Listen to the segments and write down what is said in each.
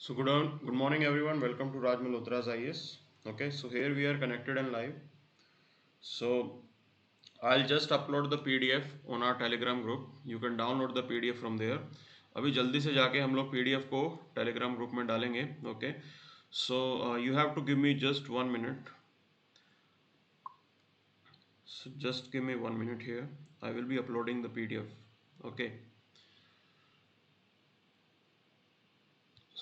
Good morning everyone. Welcome to Raj Malhotra IAS. Okay, so here we are connected and live. So I'll just upload the PDF on our Telegram group. You can download the PDF from there. अभी जल्दी से जाके हम लोग PDF को Telegram group में डालेंगे. Okay, so you have to give me just 1 minute. So just give me 1 minute here. I will be uploading the PDF. Okay.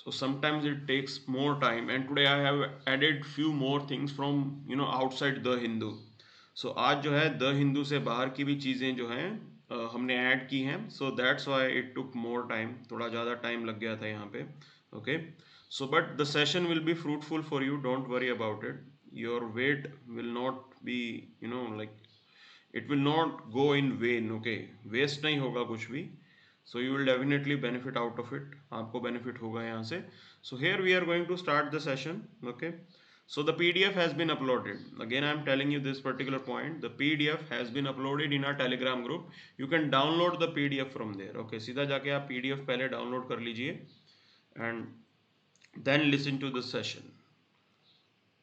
So sometimes it takes more time, and today I have added few more things from outside the Hindu. So आज जो है the Hindu से बाहर की भी चीज़ें जो हैं हमने ऐड की हैं. So that's why it took more time. थोड़ा ज़्यादा टाइम लग गया था यहाँ पे. Okay. So but the session will be fruitful for you. Don't worry about it. Your wait will not be like it will not go in vain. Okay. Waste नहीं होगा कुछ भी. So you will definitely benefit out of it. आपको benefit होगा यहाँ से. So here we are going to start the session. Okay. So the PDF has been uploaded. Again, I am telling you this particular point. The PDF has been uploaded in our Telegram group. You can download the PDF from there. Okay. सीधा जाके आप PDF पहले download कर लीजिए and then listen to the session.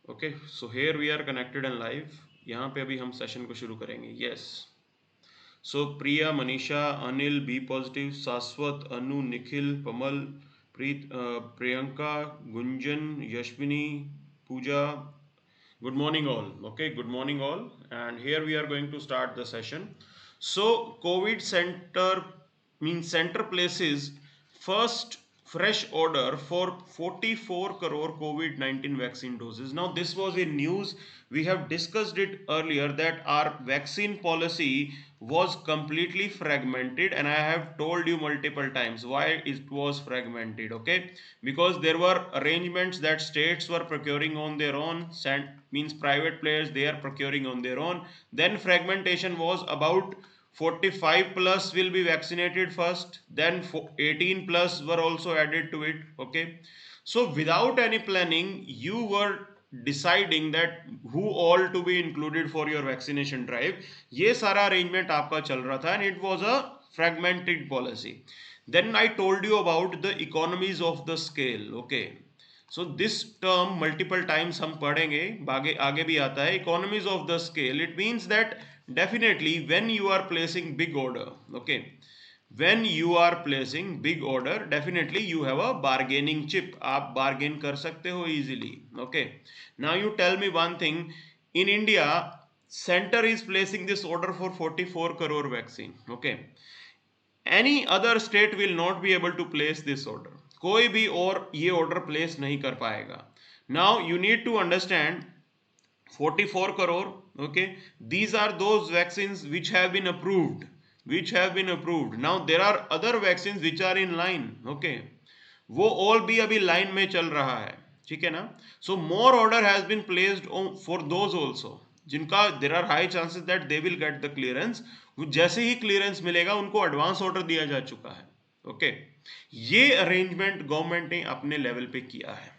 Okay. So here we are connected and live. यहाँ पे अभी हम session को शुरू करेंगे. Yes. So Priya, Manisha, Anil, Be Positive, Saswat, Anu, Nikhil, Pamal, Preet, Priyanka, Gunjan, Yashwini, Pooja. Good morning all. Okay, good morning all. And here we are going to start the session. So COVID center means center places first fresh order for 44 crore COVID-19 vaccine doses. Now this was in news. We have discussed it earlier that our vaccine policy was completely fragmented, and I have told you multiple times why it was fragmented. Okay, because there were arrangements that states were procuring on their own, means private players they are procuring on their own. Then fragmentation was about 45 plus will be vaccinated first, then 18 plus were also added to it. Okay, so without any planning you were deciding that who all to be included for your vaccination drive. ये सारा arrangement आपका चल रहा था and it was a fragmented policy. Then I told you about the economies of the scale. Okay, so this term multiple times हम पढ़ेंगे, आगे भी आता है. Economies of the scale, it means that definitely when you are placing big order, okay, when you are placing big order, definitely you have a bargaining chip. आप bargain कर सकते हो easily. Okay, now you tell me one thing. In India, center is placing this order for 44 crore vaccine. Okay, any other state will not be able to place this order. कोई भी और ये order place नहीं कर पाएगा. Now you need to understand 44 crore. Okay, these are those vaccines which have been approved. Now there are other vaccines which are in line. Okay, वो all भी अभी line में चल रहा है. ठीक है ना. So more order has been placed for those also जिनका there are high chances that they will get the clearance. जैसे ही clearance मिलेगा उनको advance order दिया जा चुका है. Okay, ये arrangement government ने अपने level पे किया है.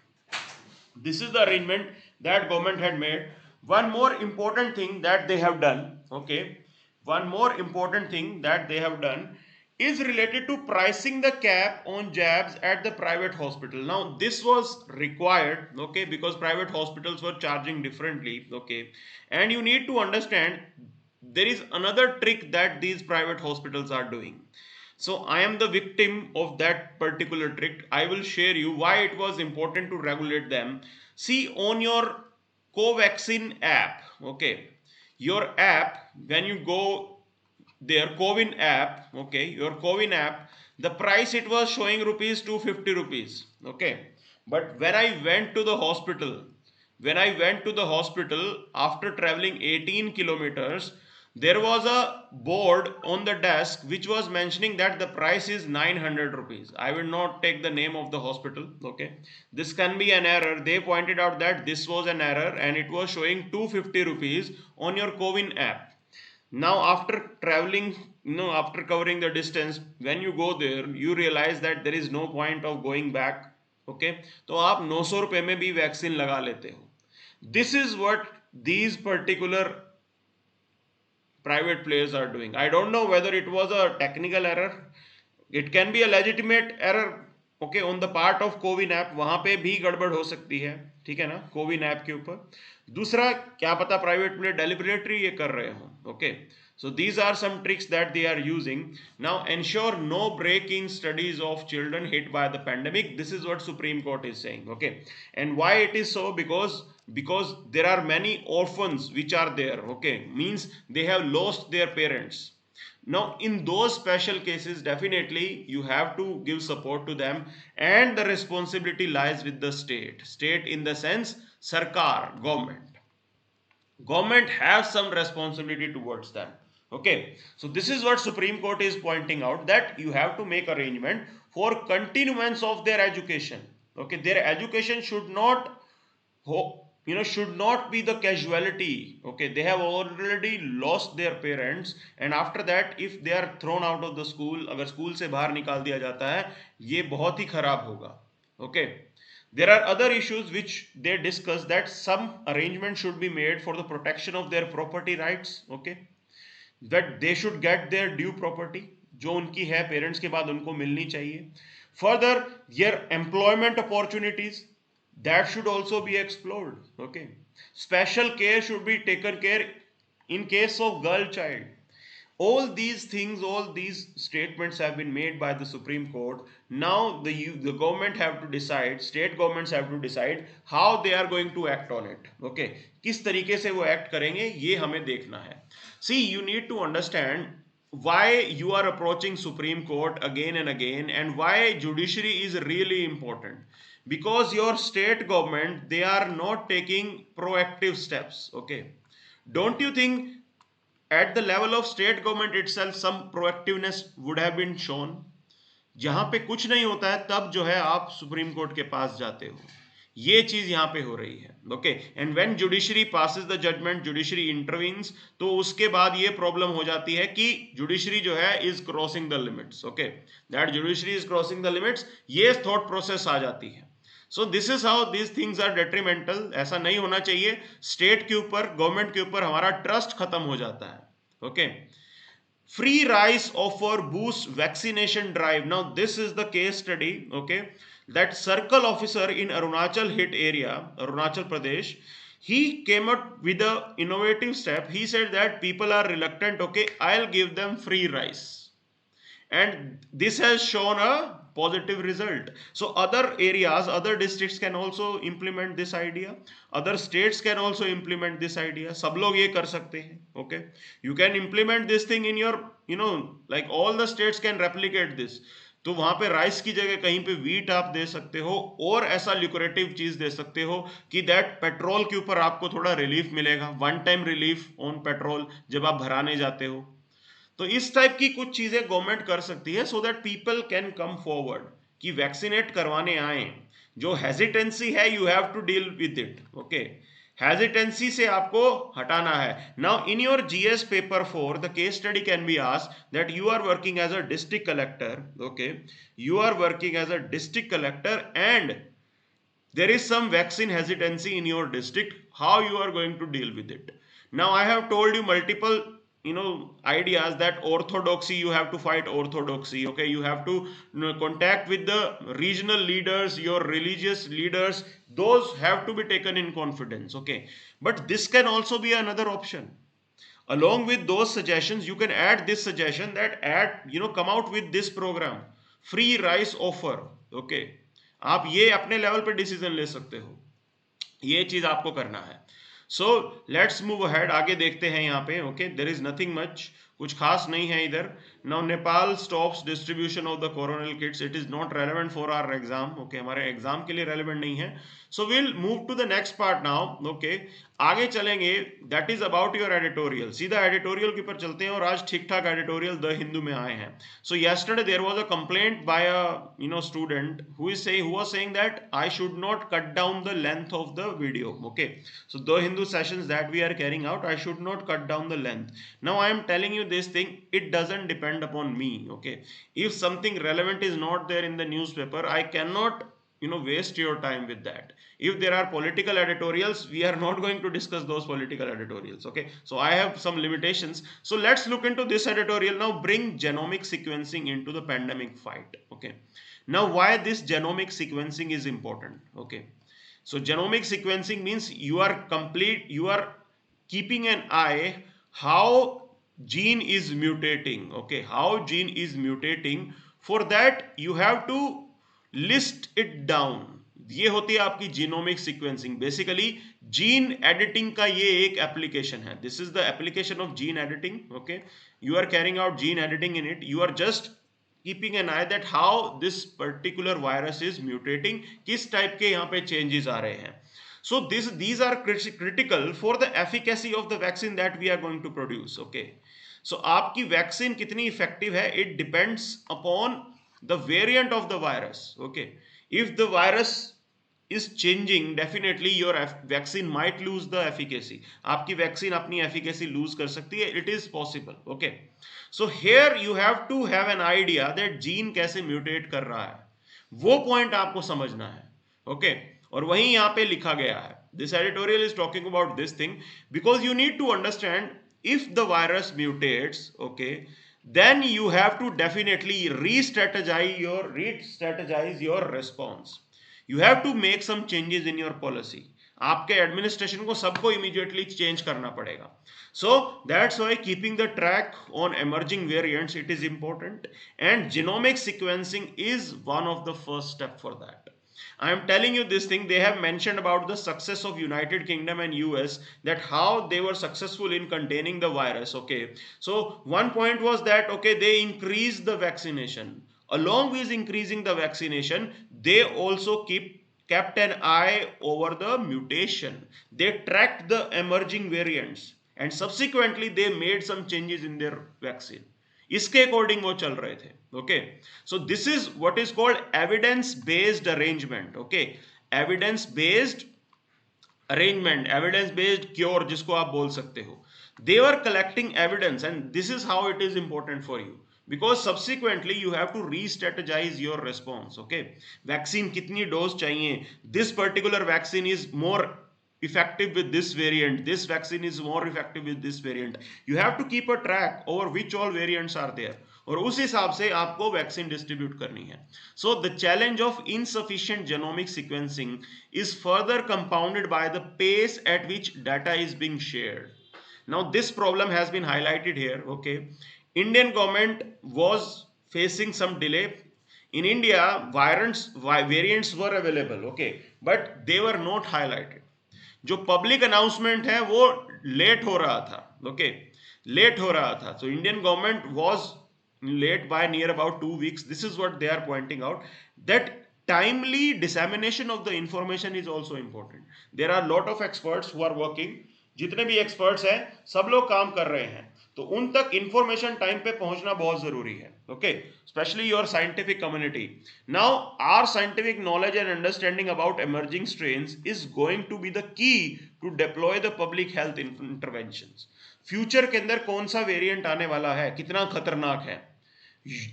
This is the arrangement that government had made. One more important thing that they have done. Okay, one more important thing that they have done is related to pricing the cap on jabs at the private hospital. Now this was required, okay, because private hospitals were charging differently. Okay, and you need to understand there is another trick that these private hospitals are doing. So I am the victim of that particular trick. I will share you why it was important to regulate them. See, on your Covaxin app, okay, your app, when you go their Covin app, okay, your Covin app, the price it was showing rupees 250 rupees. Okay, but when I went to the hospital, after traveling 18 kilometers, there was a board on the desk which was mentioning that the price is 900 rupees. I will not take the name of the hospital. Okay, this can be an error. They pointed out that this was an error and it was showing 250 rupees on your Covin app. Now after traveling, after covering the distance, when you go there you realize that there is no point of going back. Okay, तो आप 900 रुपए में भी vaccine लगा लेते हो. This is what these particular private players are doing. I don't know whether it was a technical error. It can be a legitimate error. Okay, on the part of CoWIN app, वहां पे भी गड़बड़ हो सकती है, ठीक है ना, कोविन ऐप के ऊपर। दूसरा, क्या पता प्राइवेट में डेलिबरेटरी ये कर रहे हो। Okay, so these are some tricks that they are using. Now ensure no break in studies of children hit by the pandemic. This is what Supreme Court is saying. Okay, and why it is so? Because there are many orphans which are there. Okay, means they have lost their parents. Now in those special cases, definitely you have to give support to them, and the responsibility lies with the state in the sense sarkar, government has some responsibility towards them. Okay, so this is what Supreme Court is pointing out, that you have to make arrangement for continuance of their education. Okay, their education should not should not be the casualty. Okay, they have already lost their parents, and after that if they are thrown out of the school, अगर school से बाहर निकाल दिया जाता है, ये बहुत ही खराब होगा. Okay, there are other issues which they discuss, that some arrangement should be made for the protection of their property rights. Okay, that they should get their due property, जो उनकी है पेरेंट्स के बाद उनको मिलनी चाहिए. Further, their employment opportunities, that should also be explored. Okay, special care should be taken care in case of girl child. All these things, all these statements have been made by the Supreme Court. Now the government have to decide, state governments have to decide how they are going to act on it. Okay, किस तरीके से वो act करेंगे, ये हमें देखना है. See, you need to understand why you are approaching Supreme Court again and again, and why judiciary is really important. Because your state government, they are not taking proactive steps. Okay, don't you think at the level of state government itself some proactiveness would have been shown? जहां पे कुछ नहीं होता है तब जो है आप सुप्रीम कोर्ट के पास जाते हो, ये चीज यहां पे हो रही है. Okay, and when judiciary passes the judgement, judiciary intervenes, तो उसके बाद ये प्रॉब्लम हो जाती है कि जुडिशरी जो है is crossing the limits. Okay, that judiciary is crossing the limits, ये थॉट प्रोसेस आ जाती है. So this is how these things are detrimental. ऐसा नहीं होना चाहिए. स्टेट के ऊपर, गवर्नमेंट के ऊपर हमारा ट्रस्ट खत्म हो जाता है. Okay, free rice offer boost vaccination drive. Now this is the case study. Okay, that circle officer in Arunachal hit area, Arunachal Pradesh, he came up with a innovative step. He said that people are reluctant. Okay, I'll give them free rice, and this has shown a positive result. So other areas, other districts can also implement this idea, other states can also implement this idea. सब लोग ये कर सकते हैं. Okay, you can implement this thing in your, like all the states can replicate this. तो वहां पे rice की जगह कहीं पे वीट आप दे सकते हो, और ऐसा ल्यूक्रेटिव चीज दे सकते हो कि दैट पेट्रोल के ऊपर आपको थोड़ा रिलीफ मिलेगा, one time relief on petrol जब आप भराने जाते हो. तो इस टाइप की कुछ चीजें गवर्नमेंट कर सकती है, so that people can come forward कि वैक्सीनेट करवाने आए. जो हेजिटेंसी है, you have to deal with it. Okay, hesitancy से आपको हटाना है. Now in your GS paper 4 the case study can be asked that you are working as a district collector. Okay, you are working as a district collector and there is some vaccine hesitancy in your district. How you are going to deal with it? Now I have told you multiple ideas, that orthodoxy, you have to fight orthodoxy. Okay, you have to contact with the regional leaders, your religious leaders, those have to be taken in confidence. Okay, but this can also be another option. Along with those suggestions, you can add this suggestion, that come out with this program, free rice offer. Okay, आप ये अपने level पे decision ले सकते हो, ये चीज आपको करना है. सो लेट्स मूव अहेड, आगे देखते हैं यहाँ पे. Okay, there is nothing much, कुछ खास नहीं है इधर. Now Nepal stops distribution of the coronal kits. It is not relevant for our exam. Okay, हमारे एग्जाम के लिए रेलेवेंट नहीं है. So will move to the next part now. Okay, आगे चलेंगे, that is about your editorial. सीधा editorial के ऊपर चलते हैं, और आज ठीक ठाक एडिटोरियल द हिंदू में आए हैं. सो yesterday there was a complaint by a student who was saying that I should not cut down the length of the video. Okay, so the Hindu sessions that we are carrying out, I should not cut down the length. Now I am telling you this thing, it doesn't depend upon me. Okay, if something relevant is not there in the newspaper, I cannot waste your time with that. If there are political editorials, we are not going to discuss those political editorials. Okay, so I have some limitations. So let's look into this editorial now. Bring genomic sequencing into the pandemic fight. Okay, now why this genomic sequencing is important. Okay, so genomic sequencing means you are keeping an eye how gene is mutating. Okay, how gene is mutating. For that you have to list it down. ये होती है आपकी genomic sequencing. Basically gene editing का ये एक application है. This is the application of gene editing. Okay, you are carrying out gene editing in it. You are just keeping an eye that how this particular virus is mutating, किस type के यहाँ पे changes आ रहे हैं. So these are critical for the efficacy of the vaccine that we are going to produce. Okay, so आपकी vaccine कितनी effective है, it depends upon the variant of the virus. Okay, if the virus is changing, definitely your vaccine might lose the efficacy. आपकी vaccine अपनी efficacy lose कर सकती है. It is possible. Okay, so here you have to have an idea that gene कैसे mutate कर रहा है, वो point आपको समझना है. Okay, और वहीं यहाँ पे लिखा गया है. This editorial is talking about this thing because you need to understand if the virus mutates, okay, then you have to definitely re-strategize your response. You have to make some changes in your policy. आपके administration को सबको immediately change करना पड़ेगा. So that's why keeping the track on emerging variants, it is important, and genomic sequencing is one of the first step for that. I am telling you this thing. They have mentioned about the success of United Kingdom and US, that how they were successful in containing the virus. Okay, so one point was that, okay, they increased the vaccination. Along with increasing the vaccination, they also kept an eye over the mutation. They tracked the emerging variants and subsequently they made some changes in their vaccine. इसके according वो चल रहे थे. Okay, so this is what is called evidence based arrangement. Okay, evidence based arrangement, evidence based cure जिसको आप बोल सकते हो. They are collecting evidence and this is how it is important for you because subsequently you have to re-strategize your response. Okay, vaccine कितनी dose चाहिए, this particular vaccine is more effective with this variant, this vaccine is more effective with this variant. You have to keep a track over which all variants are there और उस हिसाब से आपको vaccine distribute करनी है. So the challenge of insufficient genomic sequencing is further compounded by the pace at which data is being shared. Now this problem has been highlighted here. Okay, Indian government was facing some delay. In India, variants were available, okay, but they were not highlighted. जो public announcement है वो late हो रहा था. Okay, late हो रहा था. So Indian government was late by near about 2 weeks. This is what they are pointing out, that timely dissemination of the information is also important. There are lot of experts who are working. जितने भी experts हैं सब लोग काम कर रहे हैं, तो उन तक इंफॉर्मेशन टाइम पे पहुंचना बहुत जरूरी है. Okay, specially your scientific community. Now our scientific knowledge and understanding about emerging strains is going to be the key to deploy the public health interventions. Future के अंदर कौन सा वेरिएंट आने वाला है, कितना खतरनाक है,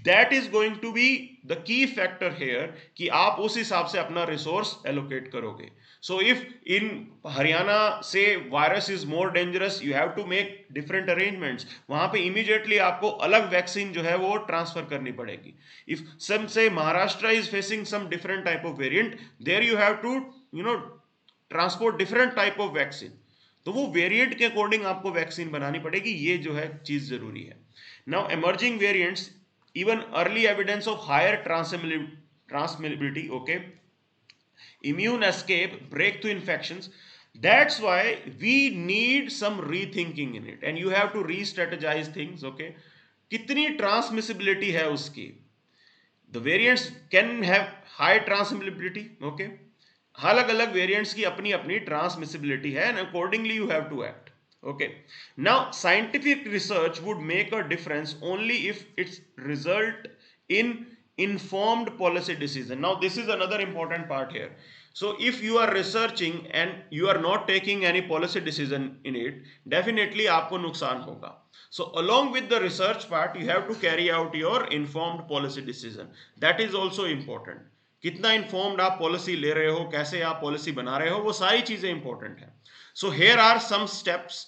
that is going to be the key factor here कि आप उस हिसाब से अपना रिसोर्स एलोकेट करोगे. So if in Haryana say virus is more dangerous, you have to make different arrangements. वहां पे immediately आपको अलग वैक्सीन जो है वो ट्रांसफर करनी पड़ेगी. If some say Maharashtra is facing some different type of variant, there you have to transport different type of vaccine. तो वो वेरिएंट के अकॉर्डिंग आपको वैक्सीन बनानी पड़ेगी. ये जो है चीज जरूरी है. Now emerging variants, even early evidence of higher transmissibility, okay, immune escape, breakthrough infections. That's why we need some rethinking in it, and you have to re-strategize things. Okay, कितनी transmissibility है उसकी. The variants can have high transmissibility. Okay, अलग अलग variants की अपनी अपनी transmissibility है, and accordingly you have to act. Okay, now scientific research would make a difference only if its result in informed policy decision. Now this is another important part here. So if you are researching and you are not taking any policy decision in it, definitely आपको नुकसान होगा. So along with the research part, you have to carry out your informed policy decision. That is also important. कितना informed आप policy ले रहे हो, कैसे आप पॉलिसी बना रहे हो, वो सारी चीजें इंपॉर्टेंट है. So here are some steps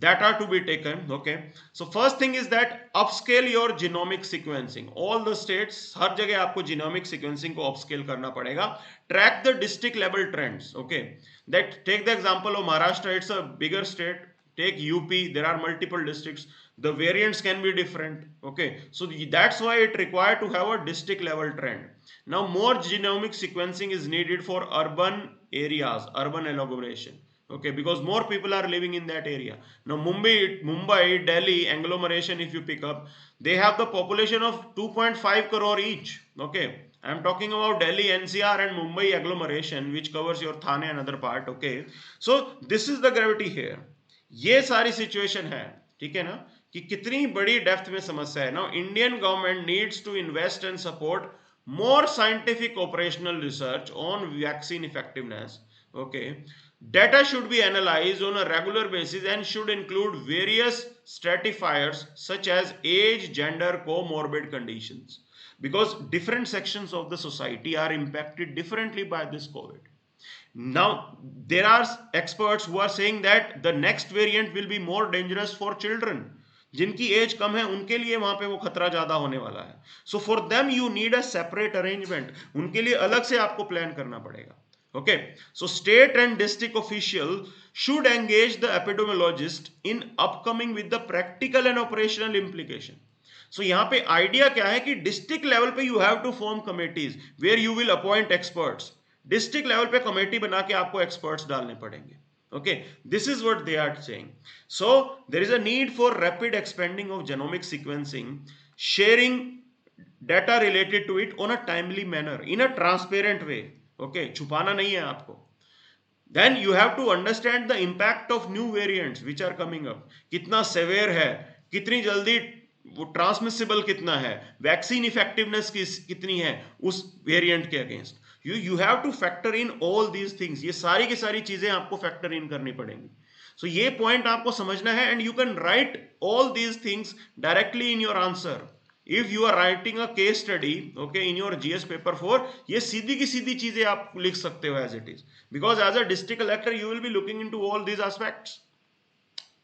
that are to be taken. Okay, so first thing is that upscale your genomic sequencing. All the states, हर जगह आपको genomic sequencing को upscale करना पड़ेगा. Track the district level trends. Okay, that take the example of Maharashtra. It's a bigger state. Take UP, there are multiple districts, the variants can be different. Okay, so that's why it required to have a district level trend. Now more genomic sequencing is needed for urban areas, urban agglomeration. Okay, because more people are living in that area. Now Mumbai, Delhi agglomeration, if you pick up, they have the population of 2.5 crore each. Okay, I am talking about Delhi NCR and Mumbai agglomeration, which covers your Thane and other part. Okay, so this is the gravity here. ये सारी situation है, ठीक है ना, कि कितनी बड़ी depth में समस्या है. Now Indian government needs to invest and support more scientific operational research on vaccine effectiveness. Okay, data should be analyzed on a regular basis and should include various stratifiers such as age, gender, comorbid conditions, because different sections of the society are impacted differently by this COVID. Now there are experts who are saying that the next variant will be more dangerous for children. जिनकी as कम है उनके लिए वहां पे वो खतरा ज्यादा होने वाला है. So for them you need a separate arrangement. उनके लिए अलग से आपको प्लान करना पड़ेगा. Okay, so state and district official should engage the epidemiologist in upcoming with the practical and operational implication. So यहाँ पे आइडिया क्या है कि डिस्ट्रिक्ट लेवल पे you have to form committees where you will appoint experts. District level पे committee बना के आपको एक्सपर्ट्स डालने पड़ेंगे. Okay, this is what they are saying. So there is a need for rapid expanding of genomic sequencing, sharing data related to it on a timely manner, in a transparent way. Okay, छुपाना नहीं है आपको. Then you have to understand the impact of new variants which are coming up. कितना severe है, कितनी जल्दी वो transmissible कितना है, वैक्सीन इफेक्टिवनेस कितनी है उस वेरिएंट के against. you have to factor in all these things. ये सारी की सारी चीजें आपको फैक्टर इन करनी पड़ेंगी. सो ये पॉइंट आपको समझना है and you can write all these things directly in your answer if you are writing a case study. Okay, in your GS paper 4 ये सीधी की सीधी चीजें आप लिख सकते हो as it is, because as a district collector you will be looking into all these aspects.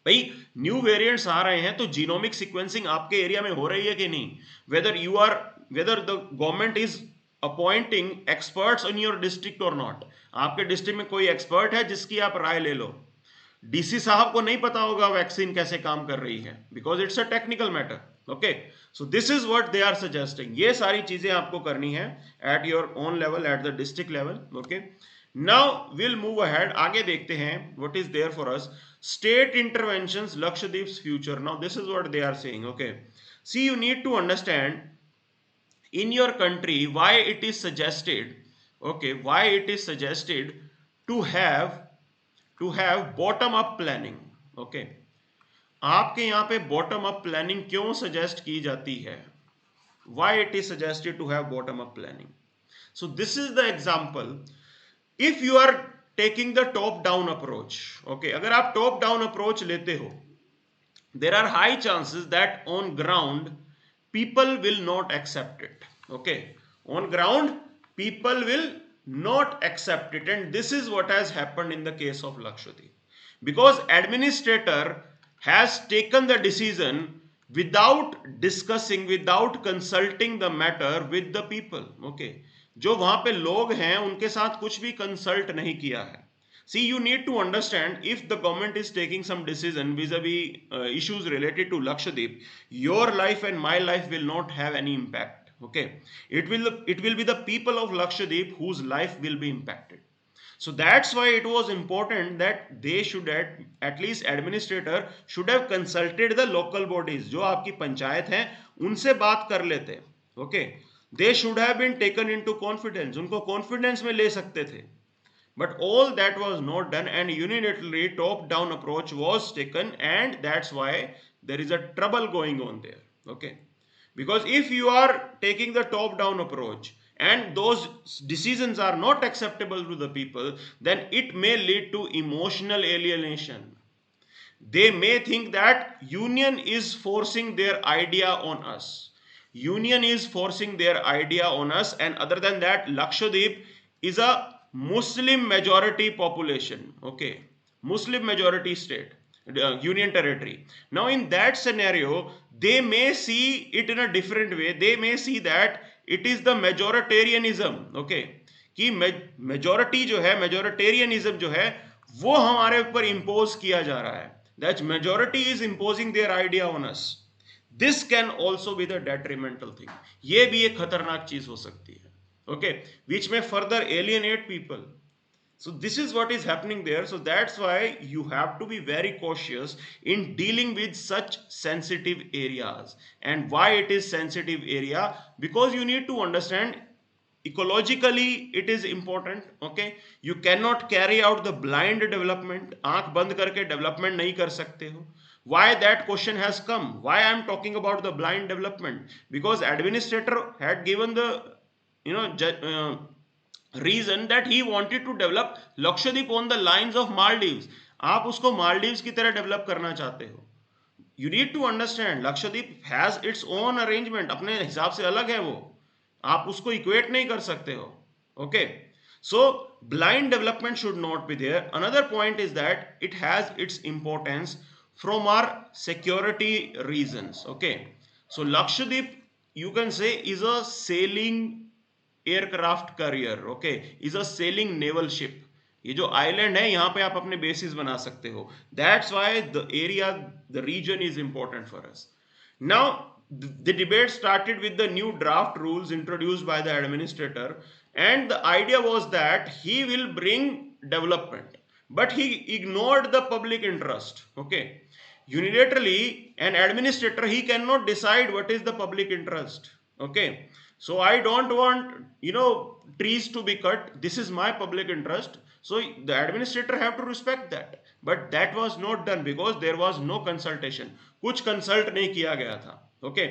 भाई new variants आ रहे हैं तो जीनोमिक सीक्वेंसिंग आपके एरिया में हो रही है कि नहीं, whether the government is appointing experts in your district और नॉट. आपके डिस्ट्रिक्ट में कोई एक्सपर्ट है जिसकी आप राय ले लो. डीसी साहब को नहीं पता होगा वैक्सीन कैसे काम कर रही है, because it's a technical matter. Okay, so this is what they are suggesting. ये सारी चीजें आपको करनी है at your own level, at the district level. Okay, now will move ahead. आगे देखते हैं what is there for us. State interventions, Lakshadweep's future. Now this is what they are saying. Okay, see you need to understand in your country why it is suggested, okay, why it is suggested to have bottom up planning. okay, आपके यहाँ पे bottom up planning क्यों suggest की जाती है? why it is suggested to have bottom up planning? so this is the example. if you are taking the top down approach, okay, अगर आप top down approach लेते हो, there are high chances that on ground people will not accept it. Okay, on ground people will not accept it, and this is what has happened in the case of Lakshadweep, because administrator has taken the decision without discussing, without consulting the matter with the people. Okay, जो वहां पे लोग हैं उनके साथ कुछ भी consult नहीं किया है. See, you need to understand, if the government is taking some decision vis-a-vis issues related to Lakshadweep, your life and my life will not have any impact. Okay, it will be the people of Lakshadweep whose life will be impacted. So that's why it was important that they should at least administrator should have consulted the local bodies. जो आपकी पंचायत हैं उनसे बात कर लेते. Okay, they should have been taken into confidence. उनको confidence में ले सकते थे. But all that was not done, and unilaterally top-down approach was taken, and that's why there is a trouble going on there. Okay, because if you are taking the top-down approach and those decisions are not acceptable to the people, then it may lead to emotional alienation. They may think that union is forcing their idea on us. Union is forcing their idea on us, and other than that, Lakshadweep is a Muslim majority population. Okay, Muslim majority state, union territory. Now, in that scenario, they may see it in a different way. They may see that it is the majoritarianism. Okay, कि majority जो है, majoritarianism जो है, वो हमारे ऊपर impose किया जा रहा है. That majority is imposing their idea on us. This can also be the detrimental thing. ये भी एक खतरनाक चीज हो सकती है. ओके, विच में further alienate people. So this is what is happening there. So that's why you have to be very cautious in dealing with such sensitive areas. And why it is sensitive area? Because you need to understand ecologically it is important. Okay, you cannot carry out the blind development. आंख बंद करके development नहीं कर सकते हो. Why that question has come? Why I am talking about the blind development? Because administrator had given the reason that he wanted to develop Lakshadweep on the lines of Maldives. आप उसको मालदीव्स की तरह develop करना चाहते हो. You need to understand Lakshadweep has its own arrangement. अपने हिसाब से अलग है वो. आप उसको इक्वेट नहीं कर सकते हो. Okay, so blind development should not be there. Another point is that it has its importance from our security reasons. Okay, so Lakshadweep, you can say, is a sailing aircraft carrier. Okay, is a selling naval ship. ये जो island है, यहाँ पे आप अपने basis बना सकते हो. That's why the area, the region is important for us. Now the debate started with the new draft rules introduced by the administrator, and the idea was that he will bring development, but he ignored the public interest. Okay, unilaterally, an administrator, he cannot decide what is the public interest. Okay, so I don't want trees to be cut. This is my public interest, so the administrator have to respect that. But that was not done because there was no consultation. कुछ consult नहीं किया गया था. Okay,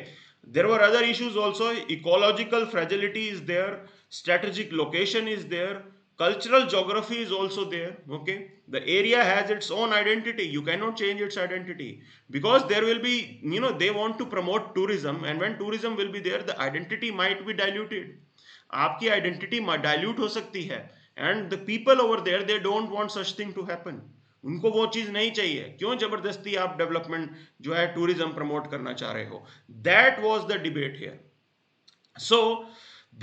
there were other issues also. Ecological fragility is there, strategic location is there, cultural geography is also there. Okay, the area has its own identity. You cannot change its identity because there will be, they want to promote tourism, and when tourism will be there, the identity might be diluted. आपकी identity dilute हो सकती है, and the people over there, they don't want such thing to happen. उनको वो चीज नहीं चाहिए. क्यों जबरदस्ती आप डेवलपमेंट जो है टूरिज्म प्रमोट करना चाह रहे हो? That was the debate here. So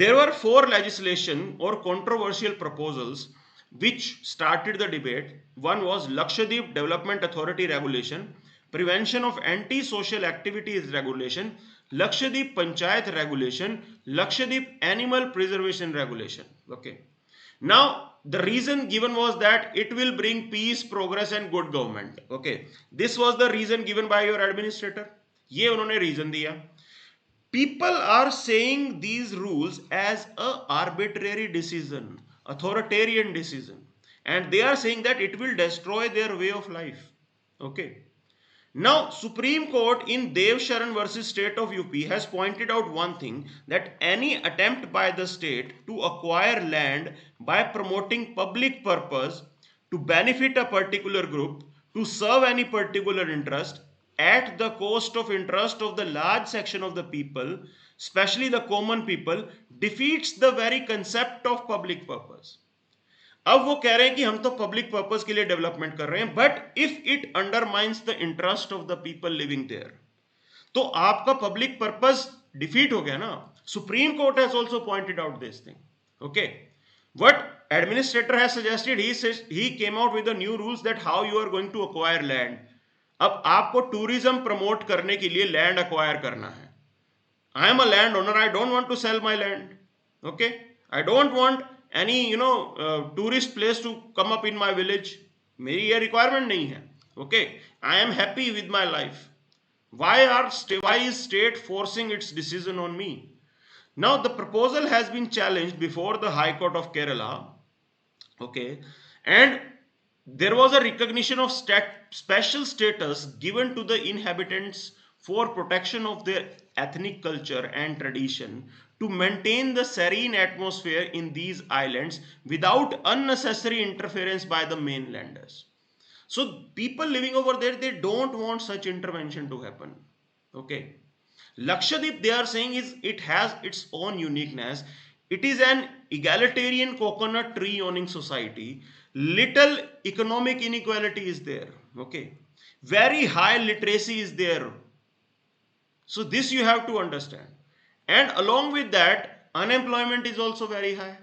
there were 4 legislation or controversial proposals which started the debate. One was Lakshadweep Development Authority Regulation, Prevention of Anti-Social Activities Regulation, Lakshadweep Panchayat Regulation, Lakshadweep Animal Preservation Regulation. Okay, now the reason given was that it will bring peace, progress and good government. Okay, this was the reason given by your administrator. ये उन्होंने reason दिया. People are saying these rules as a arbitrary decision, authoritarian decision, and they are saying that it will destroy their way of life. Okay, now Supreme Court in Dev Sharan versus State of UP has pointed out one thing, that any attempt by the state to acquire land by promoting public purpose to benefit a particular group, to serve any particular interest at the cost of interest of the large section of the people, especially the common people, defeats the very concept of public purpose. अब वो कह रहे हैं कि हम तो public purpose के लिए डेवलपमेंट कर रहे हैं, but if it undermines the interest of the people living there, तो आपका पब्लिक पर्पस डिफीट हो गया ना. Supreme Court has also pointed out this thing. Okay, what administrator has suggested, he came out with the new rules that how you are going to acquire land. अब आपको tourism promote करने के लिए land acquire करना है. I am a land owner, I don't want to sell my land. Okay, I don't want any tourist place to come up in my village. मेरी ये requirement नहीं है. Okay, I am happy with my life. Why is state forcing its decision on me? Now the proposal has been challenged before the High Court of Kerala. Okay, and there was a recognition of special status given to the inhabitants for protection of their ethnic culture and tradition, to maintain the serene atmosphere in these islands without unnecessary interference by the mainlanders. So people living over there, they don't want such intervention to happen. Okay, Lakshadweep, they are saying, is it has its own uniqueness. It is an egalitarian coconut tree owning society. Little economic inequality is there. Okay. Very high literacy is there. So this you have to understand. And along with that, unemployment is also very high.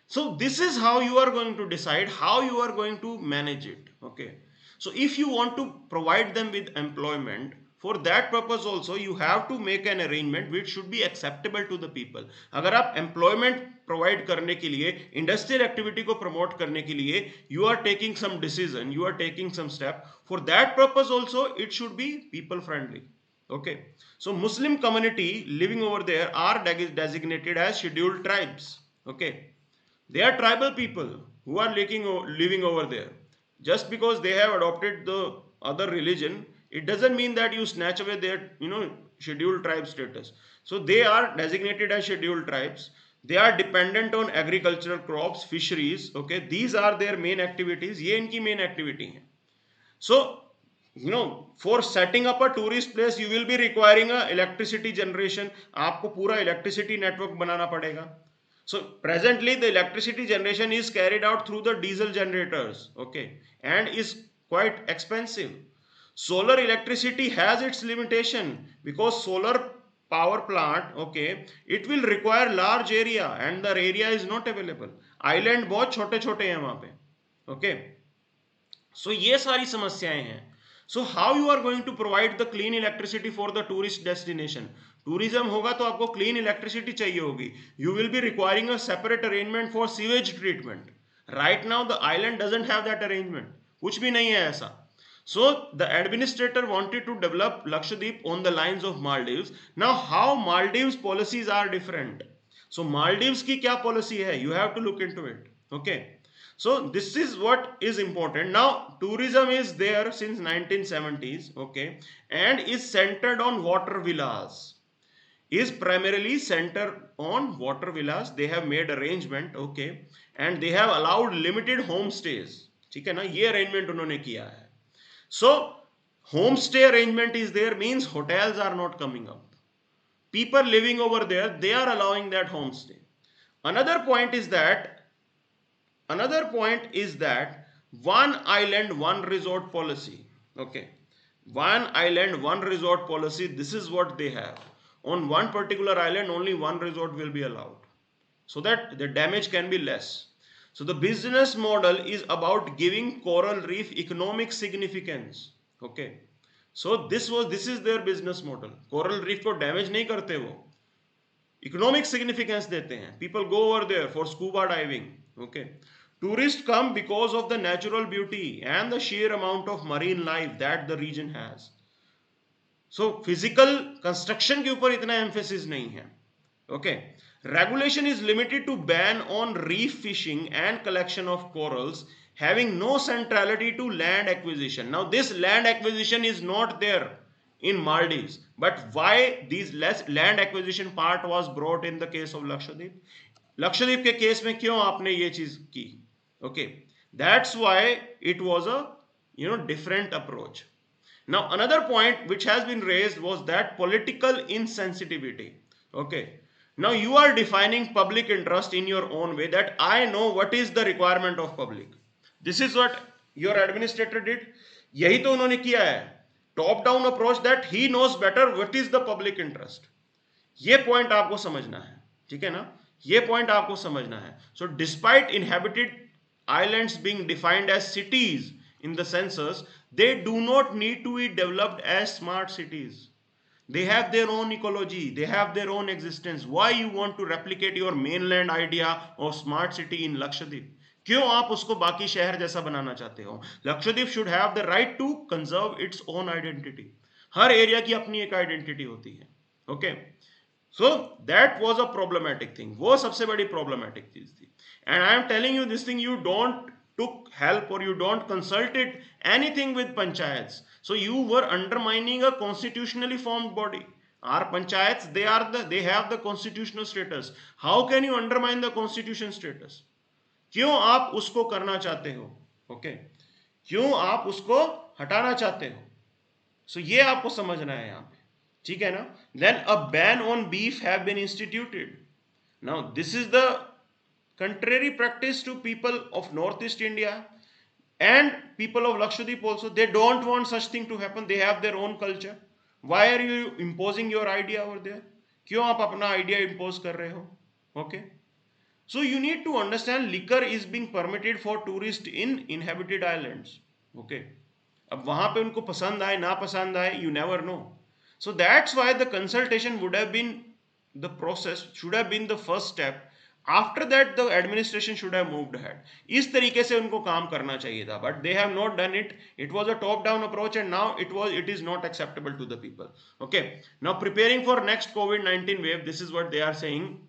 So this is how you are going to decide how you are going to manage it. Okay. So if you want to provide them with employment, for that purpose also you have to make an arrangement which should be acceptable to the people. अगर आप employment provide करने के लिए, industrial activity को promote करने के लिए, you are taking some decision, you are taking some step. For that purpose also it should be people friendly. Okay. So Muslim community living over there are designated as scheduled tribes. Okay. They are tribal people who are living over there. Just because they have adopted the other religion, it doesn't mean that you snatch away their, scheduled tribe status. So they are designated as scheduled tribes. They are dependent on agricultural crops, fisheries. Okay, these are their main activities. ये इनकी main activity है. So, for setting up a tourist place, you will be requiring a electricity generation. आपको पूरा electricity network बनाना पड़ेगा. So presently the electricity generation is carried out through the diesel generators, okay, and is quite expensive. Solar electricity has its limitation because solar power plant, okay, it will require large area and the area is not available. Island बहुत छोटे छोटे हैं वहाँ पे, okay. So ये सारी समस्याएं हैं. So how you are going to provide the clean electricity for the tourist destination? Tourism होगा तो आपको क्लीन इलेक्ट्रिसिटी चाहिए होगी. You will be requiring a separate arrangement for sewage treatment. Right now the island doesn't have that arrangement. कुछ भी नहीं है ऐसा. So the administrator wanted to develop Lakshadweep on the lines of Maldives. Now how Maldives policies are different. So Maldives की क्या policy है? You have to look into it. Okay. So this is what is important. Now tourism is there since 1970s. Okay. And is centered on water villas. Is primarily centered on water villas. They have made arrangement, okay, and they have allowed limited homestays. ठीक है ना, ये arrangement उन्होंने किया है. So homestay arrangement is there, means hotels are not coming up. People living over there, they are allowing that homestay. Another point is that one island one resort policy. Okay, one island one resort policy. This is what they have. On one particular island only one resort will be allowed so that the damage can be less. So the business model is about giving coral reef economic significance. Okay, so this is their business model. Coral reef को damage नहीं करते वो, economic significance देते हैं. People go over there for scuba diving. Okay, tourists come because of the natural beauty and the sheer amount of marine life that the region has. So physical construction के ऊपर इतना emphasis नहीं है. Okay. Regulation is limited to ban on reef fishing and collection of corals, having no centrality to land acquisition. Now this land acquisition is not there in Maldives, but why these land acquisition part was brought in the case of Lakshadweep? Lakshadweep के case में क्यों आपने ये चीज की? Okay, that's why it was a different approach. Now another point which has been raised was that political insensitivity. Okay, now you are defining public interest in your own way, that I know what is the requirement of public. This is what your administrator did. यही तो उन्होंने किया है. Top down approach, that he knows better what is the public interest. ये point आपको समझना है, ठीक है ना, ये point आपको समझना है. So despite inhabited islands being defined as cities in the census, they do not need to be developed as smart cities. They have their own ecology, they have their own existence. Why you want to replicate your mainland idea of smart city in Lakshadweep? क्यों आप उसको बाकी शहर जैसा बनाना चाहते हो? Lakshadweep should have the right to conserve its own identity. Her area की अपनी एक आइडेंटिटी होती है. Okay, so that was a problematic thing. वो सबसे बड़ी problematic चीज थी. And I am telling you this thing, you don't took help or you don't consulted anything with panchayats. So you were undermining a constitutionally formed body. Our panchayats, they have the constitutional status. How can you undermine the constitution status? क्यों आप उसको करना चाहते हो? Okay, क्यों आप उसको हटाना चाहते हो? So ये आपको समझना है यहाँ पे. ठीक है ना. Then a ban on beef have been instituted. Now this is the contrary practice to people of Northeast India and people of Lakshadweep also. They don't want such thing to happen. They have their own culture. Why are you imposing your idea over there? क्यों आप अपना idea impose कर रहे हो? Okay, so you need to understand liquor is being permitted for tourist in inhabited islands. Okay, अब वहां पे उनको पसंद आए ना पसंद आए, you never know. So that's why the consultation would have been, the process should have been the first step. After that the administration should have moved ahead. इस तरीके से उनको काम करना चाहिए था, but they have not done it. It was a top down approach and now it is not acceptable to the people. Okay, now preparing for next COVID-19 wave, this is what they are saying.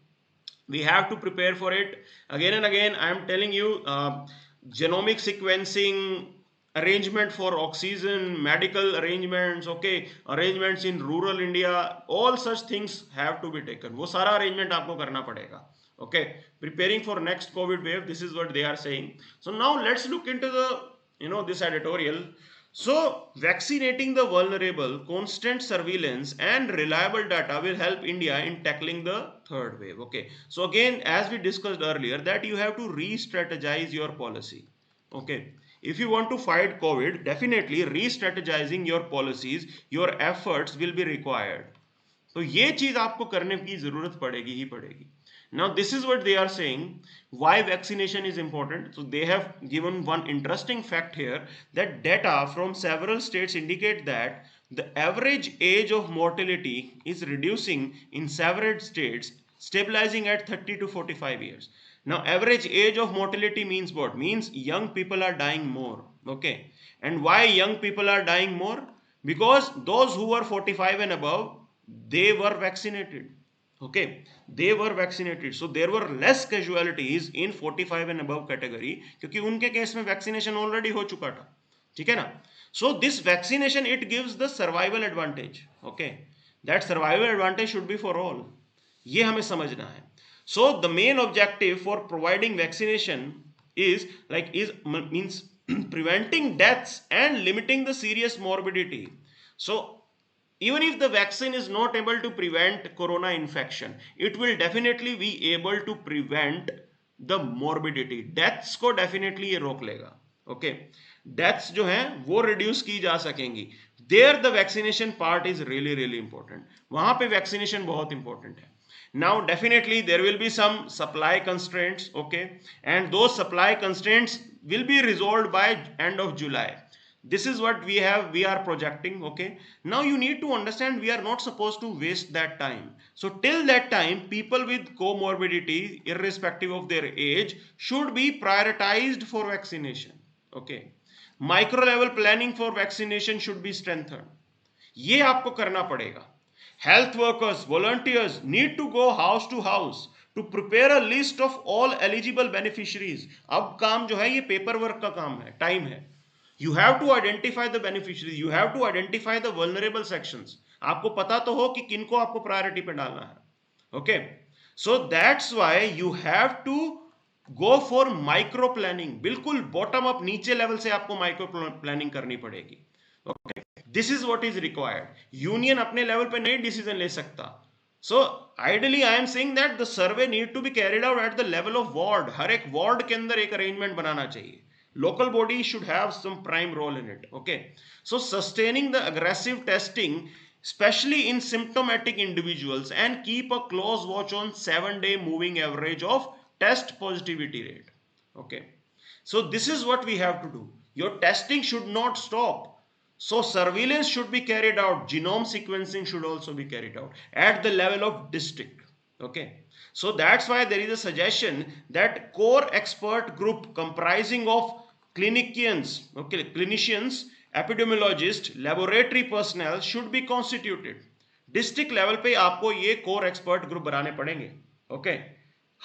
We have to prepare for it. Again and again I am telling you, genomic sequencing, arrangement for oxygen, medical arrangements, okay, arrangements in rural India, all such things have to be taken. वो सारा arrangement आपको करना पड़ेगा. Okay, preparing for next COVID wave, this is what they are saying. So now let's look into the, this editorial. So vaccinating the vulnerable, constant surveillance and reliable data will help India in tackling the third wave. Okay, so again, as we discussed earlier, that you have to re-strategize your policy. Okay, if you want to fight COVID, definitely re-strategizing your policies, your efforts will be required. तो ये चीज आपको करने की जरूरत पड़ेगी ही पड़ेगी. Now this is what they are saying, why vaccination is important. So they have given one interesting fact here, that data from several states indicate that the average age of mortality is reducing in several states, stabilizing at 30 to 45 years. Now average age of mortality means what? Means young people are dying more. Okay, and why young people are dying more? Because those who were 45 and above, they were vaccinated. Okay, they were vaccinated, so there were less casualties in 45 and above category, क्योंकि उनके case में vaccination already हो चुका था. ठीक है ना. So this vaccination, it gives the survival advantage. Okay, that survival advantage should be for all. ये हमें समझना है. So the main objective for providing vaccination is means preventing deaths and limiting the serious morbidity. So even if the vaccine is not able to prevent corona infection, it will definitely be able to prevent the morbidity. Deaths को definitely ये रोक लेगा. Okay, deaths जो हैं वो reduce की जा सकेंगी. There the vaccination part is really really important. वहां पे vaccination बहुत important है. Now definitely there will be some supply constraints. Okay, and those supply constraints will be resolved by end of July. This is what we are projecting. Okay, now you need to understand, we are not supposed to waste that time. So till that time, people with comorbidity, irrespective of their age, should be prioritized for vaccination. Okay, micro level planning for vaccination should be strengthened. ये आपको करना पड़ेगा. Health workers, volunteers need to go house to house to prepare a list of all eligible beneficiaries. अब काम जो है ये paper work का काम है, टाइम है. You have to identify the beneficiaries. You have to identify the vulnerable sections. आपको पता तो हो कि किनको आपको प्रायोरिटी पे डालना है. Okay, so that's why you have to go for micro planning. बिल्कुल बॉटम अप, नीचे लेवल से आपको माइक्रो प्लानिंग करनी पड़ेगी. Okay, this is what is required. Union अपने लेवल पे नहीं डिसीजन ले सकता. So ideally I am saying that the survey need to be carried out at the level of ward. हर एक वार्ड के अंदर एक अरेंजमेंट बनाना चाहिए. Local bodies should have some prime role in it. Okay, so sustaining the aggressive testing, especially in symptomatic individuals, and keep a close watch on 7-day moving average of test positivity rate. Okay, so this is what we have to do. Your testing should not stop. So surveillance should be carried out. Genome sequencing should also be carried out at the level of district. Okay, so that's why there is a suggestion that core expert group comprising of clinicians, epidemiologists, laboratory personnel should be constituted. District level पे आपको ये core expert group बनाने पड़ेंगे. Okay,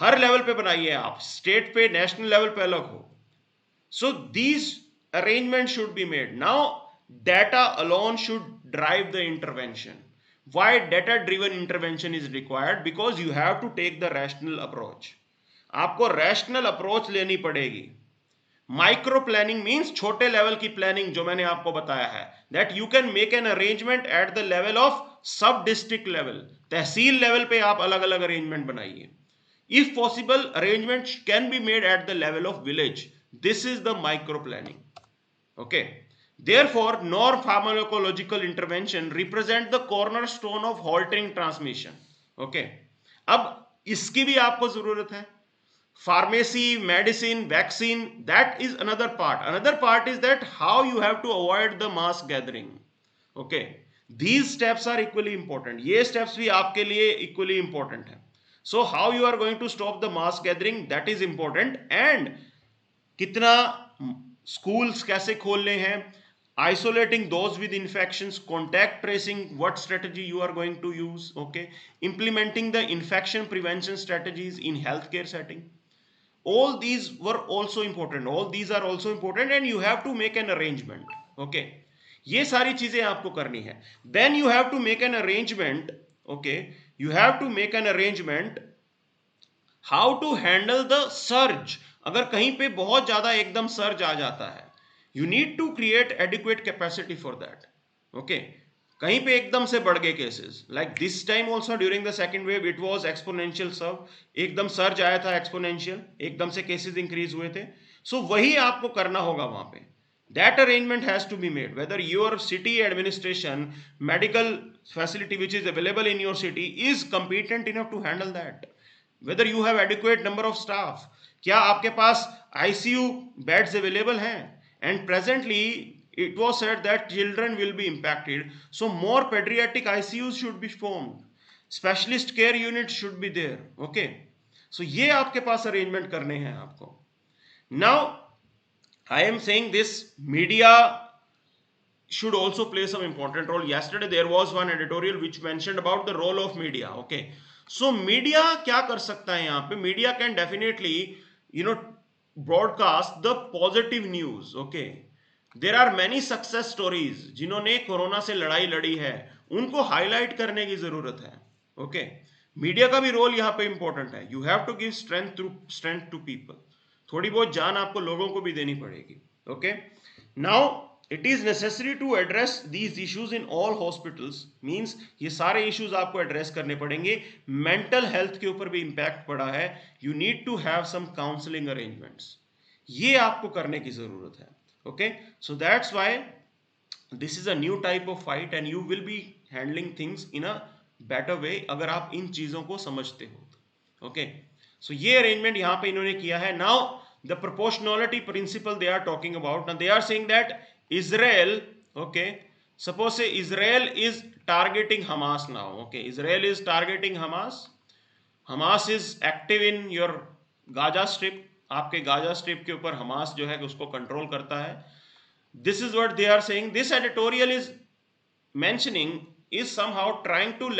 हर level पे बनाइए आप, state पे, national level पे अलग हो. So these arrangements should be made. Now data alone should drive the intervention. Why data driven intervention is required? Because you have to take the rational approach. आपको rational approach लेनी पड़ेगी. Micro planning means छोटे level की planning, जो मैंने आपको बताया है, that you can make an arrangement at the level of सब डिस्ट्रिक्ट लेवल, तहसील लेवल पे आप अलग अलग अरेंजमेंट बनाइए. If possible arrangement can be made at the level of village. This is the micro planning. Okay. Therefore, non-pharmacological intervention represent the cornerstone of halting transmission. Okay. अब इसकी भी आपको जरूरत है. Pharmacy, medicine, vaccine, that is another part. Another part is that how you have to avoid the mass gathering. Okay. These steps are equally important. ये steps भी आपके लिए equally important है. So how you are going to stop the mass gathering, that is important. And कितना schools कैसे खोलने हैं, isolating those with infections, contact tracing, what strategy you are going to use, okay, implementing the infection prevention strategies in healthcare setting. All these were also important. All these are also important and you have to make an arrangement. Okay, ये सारी चीजें आपको करनी है. Then you have to make an arrangement. Okay, you have to make an arrangement how to handle the surge. अगर कहीं पे बहुत ज्यादा एकदम सर्ज आ जाता है, you need to create adequate capacity for that. Okay, कहीं पे एकदम से बढ़ गए cases, like this time also during the second wave it was exponential curve, एकदम सर्ज आया था एक्सपोनेंशियल, एकदम से केसेस इंक्रीज हुए थे. सो वही आपको करना होगा वहां पे. That arrangement has to be made. Whether your city administration, medical facility which is available in your city is competent enough to handle that. Whether you have adequate number of staff. क्या आपके पास ICU beds available हैं? And presently it was said that children will be impacted, so more pediatric ICUs should be formed, specialist care units should be there. Okay, so ये आपके पास arrangement करने हैं आपको. Now I am saying this, media should also play some important role. Yesterday there was one editorial which mentioned about the role of media. Okay, so media क्या कर सकता है यहाँ पे? Media can definitely broadcast the positive news. Okay, there are many success stories जिन्होंने corona से लड़ाई लड़ी है, उनको हाईलाइट करने की जरूरत है. ओके, मीडिया का भी रोल यहाँ पे इंपॉर्टेंट है. You have to give strength to people. थोड़ी बहुत जान आपको लोगों को भी देनी पड़ेगी. Okay, now it is necessary to address these issues in all hospitals. Means ये सारे इश्यूज आपको एड्रेस करने पड़ेंगे. मेंटल हेल्थ के ऊपर भी इंपैक्ट पड़ा है. You need to have some counselling arrangements. ये आपको करने की जरूरत है. Okay, so that's why this is a new type of fight and you will be handling things in a better way अगर आप इन चीजों को समझते हो. ओके, सो ये अरेंजमेंट यहां पे इन्होंने किया है. Now the proportionality principle they are talking about. Now they are saying that Israel, okay, suppose say Israel is targeting Hamas now. Okay, Israel is targeting Hamas. Hamas is active in your Gaza Strip. आपके Gaza strip के ऊपर Hamas जो है उसको control करता है. This is what they are saying. This editorial is mentioning is somehow trying to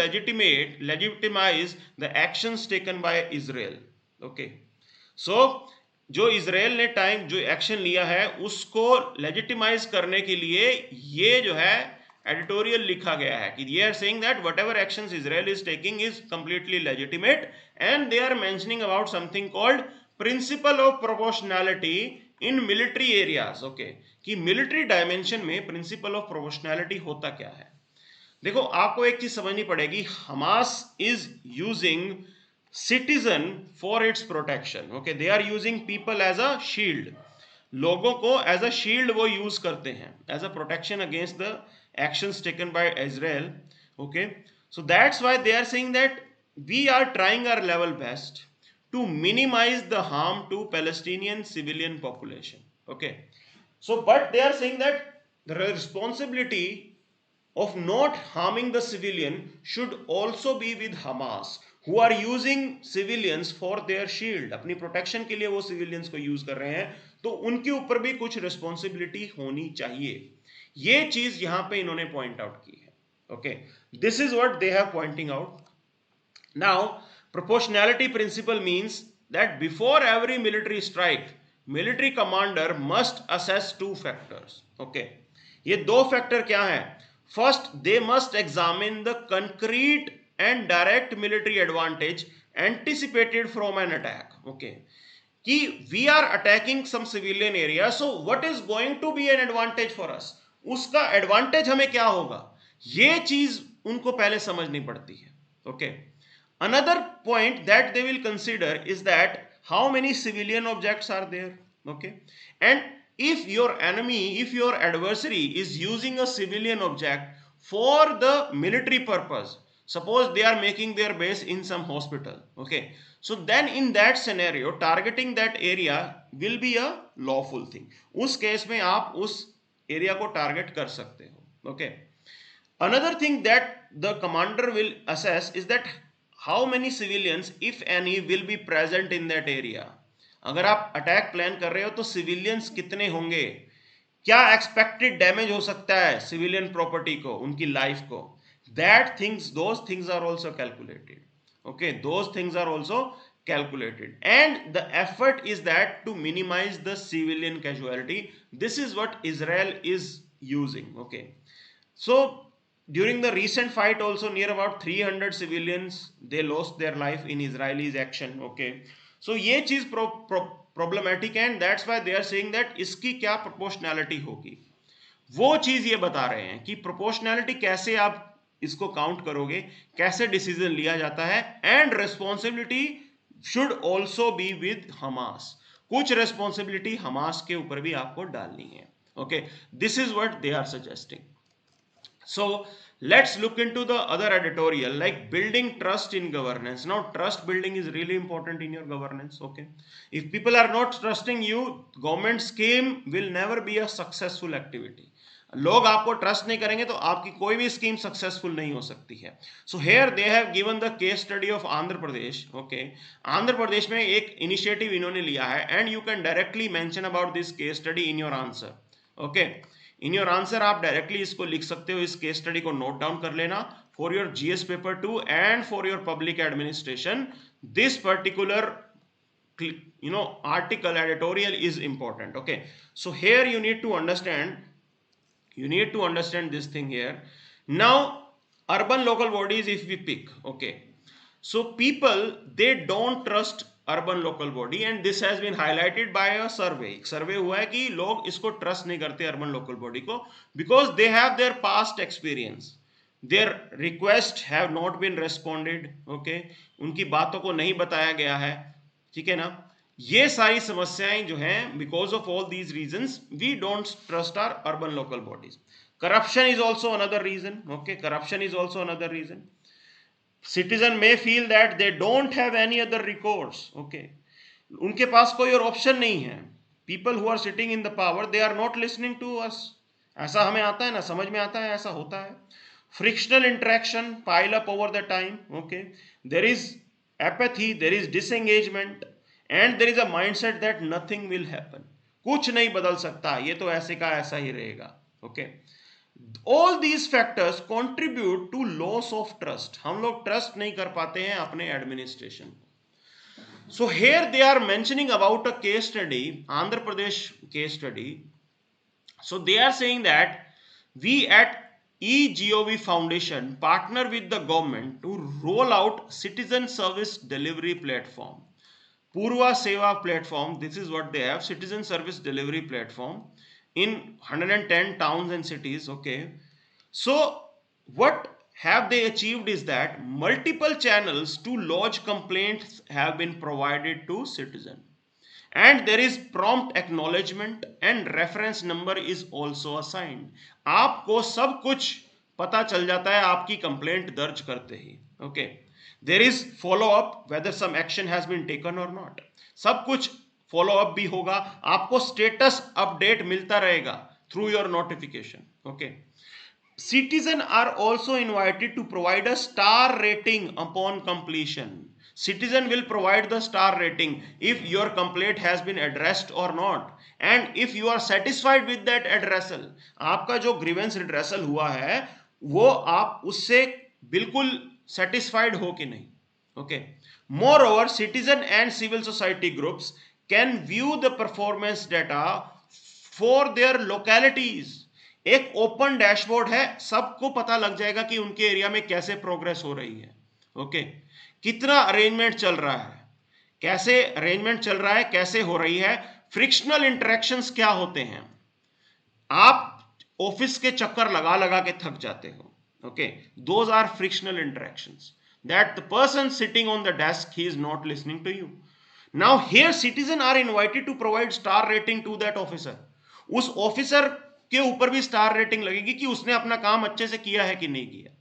legitimize the actions taken by Israel. Okay, so जो Israel ने जो एक्शन लिया है उसको लेजिटिमाइज करने के लिए ये जो है एडिटोरियल लिखा गया है कि they are saying that whatever actions Israel is taking is completely legitimate and they are mentioning about something called principle of proportionality in military areas. Okay, कि मिलिट्री डायमेंशन में प्रिंसिपल ऑफ प्रोपोर्शनैलिटी होता क्या है. देखो, आपको एक चीज समझनी पड़ेगी. Hamas is using citizen for its protection. Okay, they are using people as a shield. लोगों को as a shield वो use करते हैं as a protection against the actions taken by Israel. Okay, so that's why they are saying that we are trying our level best to minimize the harm to Palestinian civilian population. Okay, so but they are saying that the responsibility of not harming the civilian should also be with Hamas, who are using civilians for their shield. अपनी protection के लिए वो civilians को use कर रहे हैं, तो उनके ऊपर भी कुछ रिस्पॉन्सिबिलिटी होनी चाहिए. ये चीज यहां पे इन्होंने पॉइंट आउट की है. Okay, this is what they have pointing out. Now proportionality principle means that before every military strike military commander must assess two factors. Okay, ये दो फैक्टर क्या है? First, they must examine the concrete and direct military advantage anticipated from an attack. Okay, कि we are attacking some civilian area, so what is going to be an advantage for us, उसका advantage हमें क्या होगा, ये चीज उनको पहले समझनी पड़ती है. Okay, another point that they will consider is that how many civilian objects are there. Okay, and if your enemy, if your adversary is using a civilian object for the military purpose, suppose they are making their base in some hospital, okay, so then in that scenario targeting that area will be a lawful thing. उस case में आप उस area को target कर सकते हो. Okay, another thing that the commander will assess is that how many civilians if any will be present in that area. अगर आप अटैक प्लान कर रहे हो तो सिविलियंस कितने होंगे, क्या एक्सपेक्टेड डैमेज हो सकता है सिविलियन प्रॉपर्टी को, उनकी लाइफ को, that things, those things are also calculated. Okay, those things are also calculated, and the effort is that to minimize the civilian casualty. This is what Israel is using. Okay, so during the recent fight also near about 300 civilians they lost their life in Israelis action. Okay, so ये चीज problematic है, and that's why they are saying that इसकी क्या proportionality होगी, वो चीज ये बता रहे हैं कि proportionality कैसे आप इसको काउंट करोगे, कैसे डिसीजन लिया जाता है, and responsibility should also be with Hamas, कुछ रिस्पॉन्सिबिलिटी हमास के ऊपर भी आपको डालनी है. Okay, this is what they are suggesting. So let's look into the other editorial, like building trust in governance. Now trust building is really important in your governance. Okay, if people are not trusting you, government scheme will never be a successful activity. लोग आपको trust नहीं करेंगे तो आपकी कोई भी scheme successful नहीं हो सकती है. So here they have given the case study of Andhra Pradesh. Okay, Andhra Pradesh में एक इनिशिएटिव इन्होंने लिया है, and you can directly mention about this case study in your answer. Okay, in your answer आप डायरेक्टली इसको लिख सकते हो, इस केस स्टडी को नोट डाउन कर लेना for your GS paper 2 and for your public administration. This particular article editorial is important. Okay, so here you need to understand this thing here. Now urban local bodies, if we pick, okay, so people they don't trust urban local body, and this has been highlighted by a survey. एक survey हुआ है कि लोग इसको trust नहीं करते urban local body को, because they have their past experience, their request have not been responded. Okay, उनकी बातों को नहीं बताया गया है. ठीक है ना, ये सारी समस्याएं जो हैं, because of all these reasons we don't trust our urban local bodies. Corruption is also another reason. Okay, corruption is also another reason. Citizen may feel that they don't have any other recourse. Okay, उनके पास कोई और option नहीं है. People who are sitting in the power, they are not listening to us. ऐसा हमें आता है ना, समझ में आता है, ऐसा होता है. Frictional interaction pile up over the time. Okay, there is apathy, there is disengagement, and there is a mindset that nothing will happen. कुछ नहीं बदल सकता, ये तो ऐसे का ऐसा ही रहेगा. Okay, all these factors contribute to loss of trust. हम लोग ट्रस्ट नहीं कर पाते हैं अपने administration. So here they are mentioning about a case study, Andhra Pradesh case study. So they are saying that we at eGov Foundation partner with the government to roll out citizen service delivery platform, Purva Seva platform. This is what they have, citizen service delivery platform in 110 towns and cities. Okay, so what have they achieved is that multiple channels to lodge complaints have been provided to citizen, and there is prompt acknowledgement and reference number is also assigned. आपको सब कुछ पता चल जाता है आपकी complaint दर्ज करते ही. Okay, there is follow up whether some action has been taken or not. सब कुछ फॉलो अप भी होगा, आपको स्टेटस अपडेट मिलता रहेगा through your notification. Okay, citizen are also invited to provide a star rating upon completion. Citizen will provide the star rating if your complaint has been addressed or not, and if you are satisfied with that addressal. आपका जो grievance redressal हुआ है वो आप उससे बिल्कुल satisfied हो कि नहीं. Okay, moreover citizen and civil society groups can view the performance data for their localities. एक ओपन डैशबोर्ड है, सबको पता लग जाएगा कि उनके एरिया में कैसे प्रोग्रेस हो रही है. ओके, कितना अरेंजमेंट चल रहा है, कैसे अरेंजमेंट चल रहा है, कैसे हो रही है, फ्रिक्शनल इंटरेक्शंस क्या होते हैं, आप ऑफिस के चक्कर लगा लगा के थक जाते हो, okay, those are frictional interactions, that the person sitting on the desk, he is not listening to you. Now here citizen are invited to provide star rating to that officer. उस officer के ऊपर भी star rating लगेगी कि उसने अपना काम अच्छे से किया है कि नहीं किया.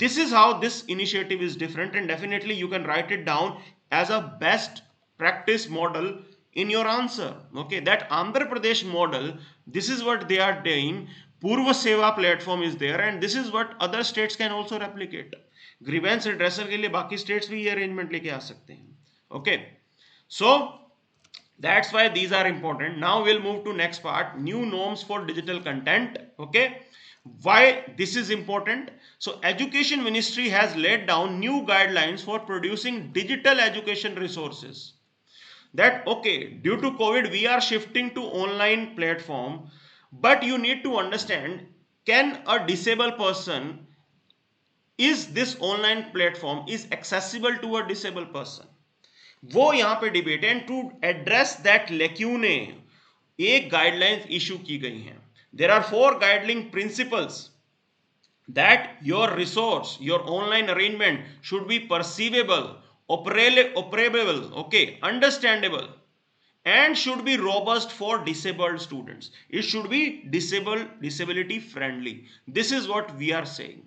This is how this initiative is different, and definitely you can write it down as a best practice model in your answer. Okay, that Andhra Pradesh model, this is what they are doing. Purva Seva platform is there, and this is what other states can also replicate. Grievance redressal के लिए बाकी states भी ये arrangement लेके आ सकते हैं. Okay, so that's why these are important. Now we'll move to next part, new norms for digital content. Okay, why this is important? So education ministry has laid down new guidelines for producing digital education resources. That okay, due to COVID we are shifting to online platform, but you need to understand, can a disabled person, is this online platform is accessible to a disabled person, वो यहां पे debate है. And to address that lacunae एक guidelines issue की गई हैं. There are 4 guideline principles that your resource, your online arrangement should be perceivable, operable, okay, understandable, and should be robust for disabled students. It should be disability friendly. This is what we are saying.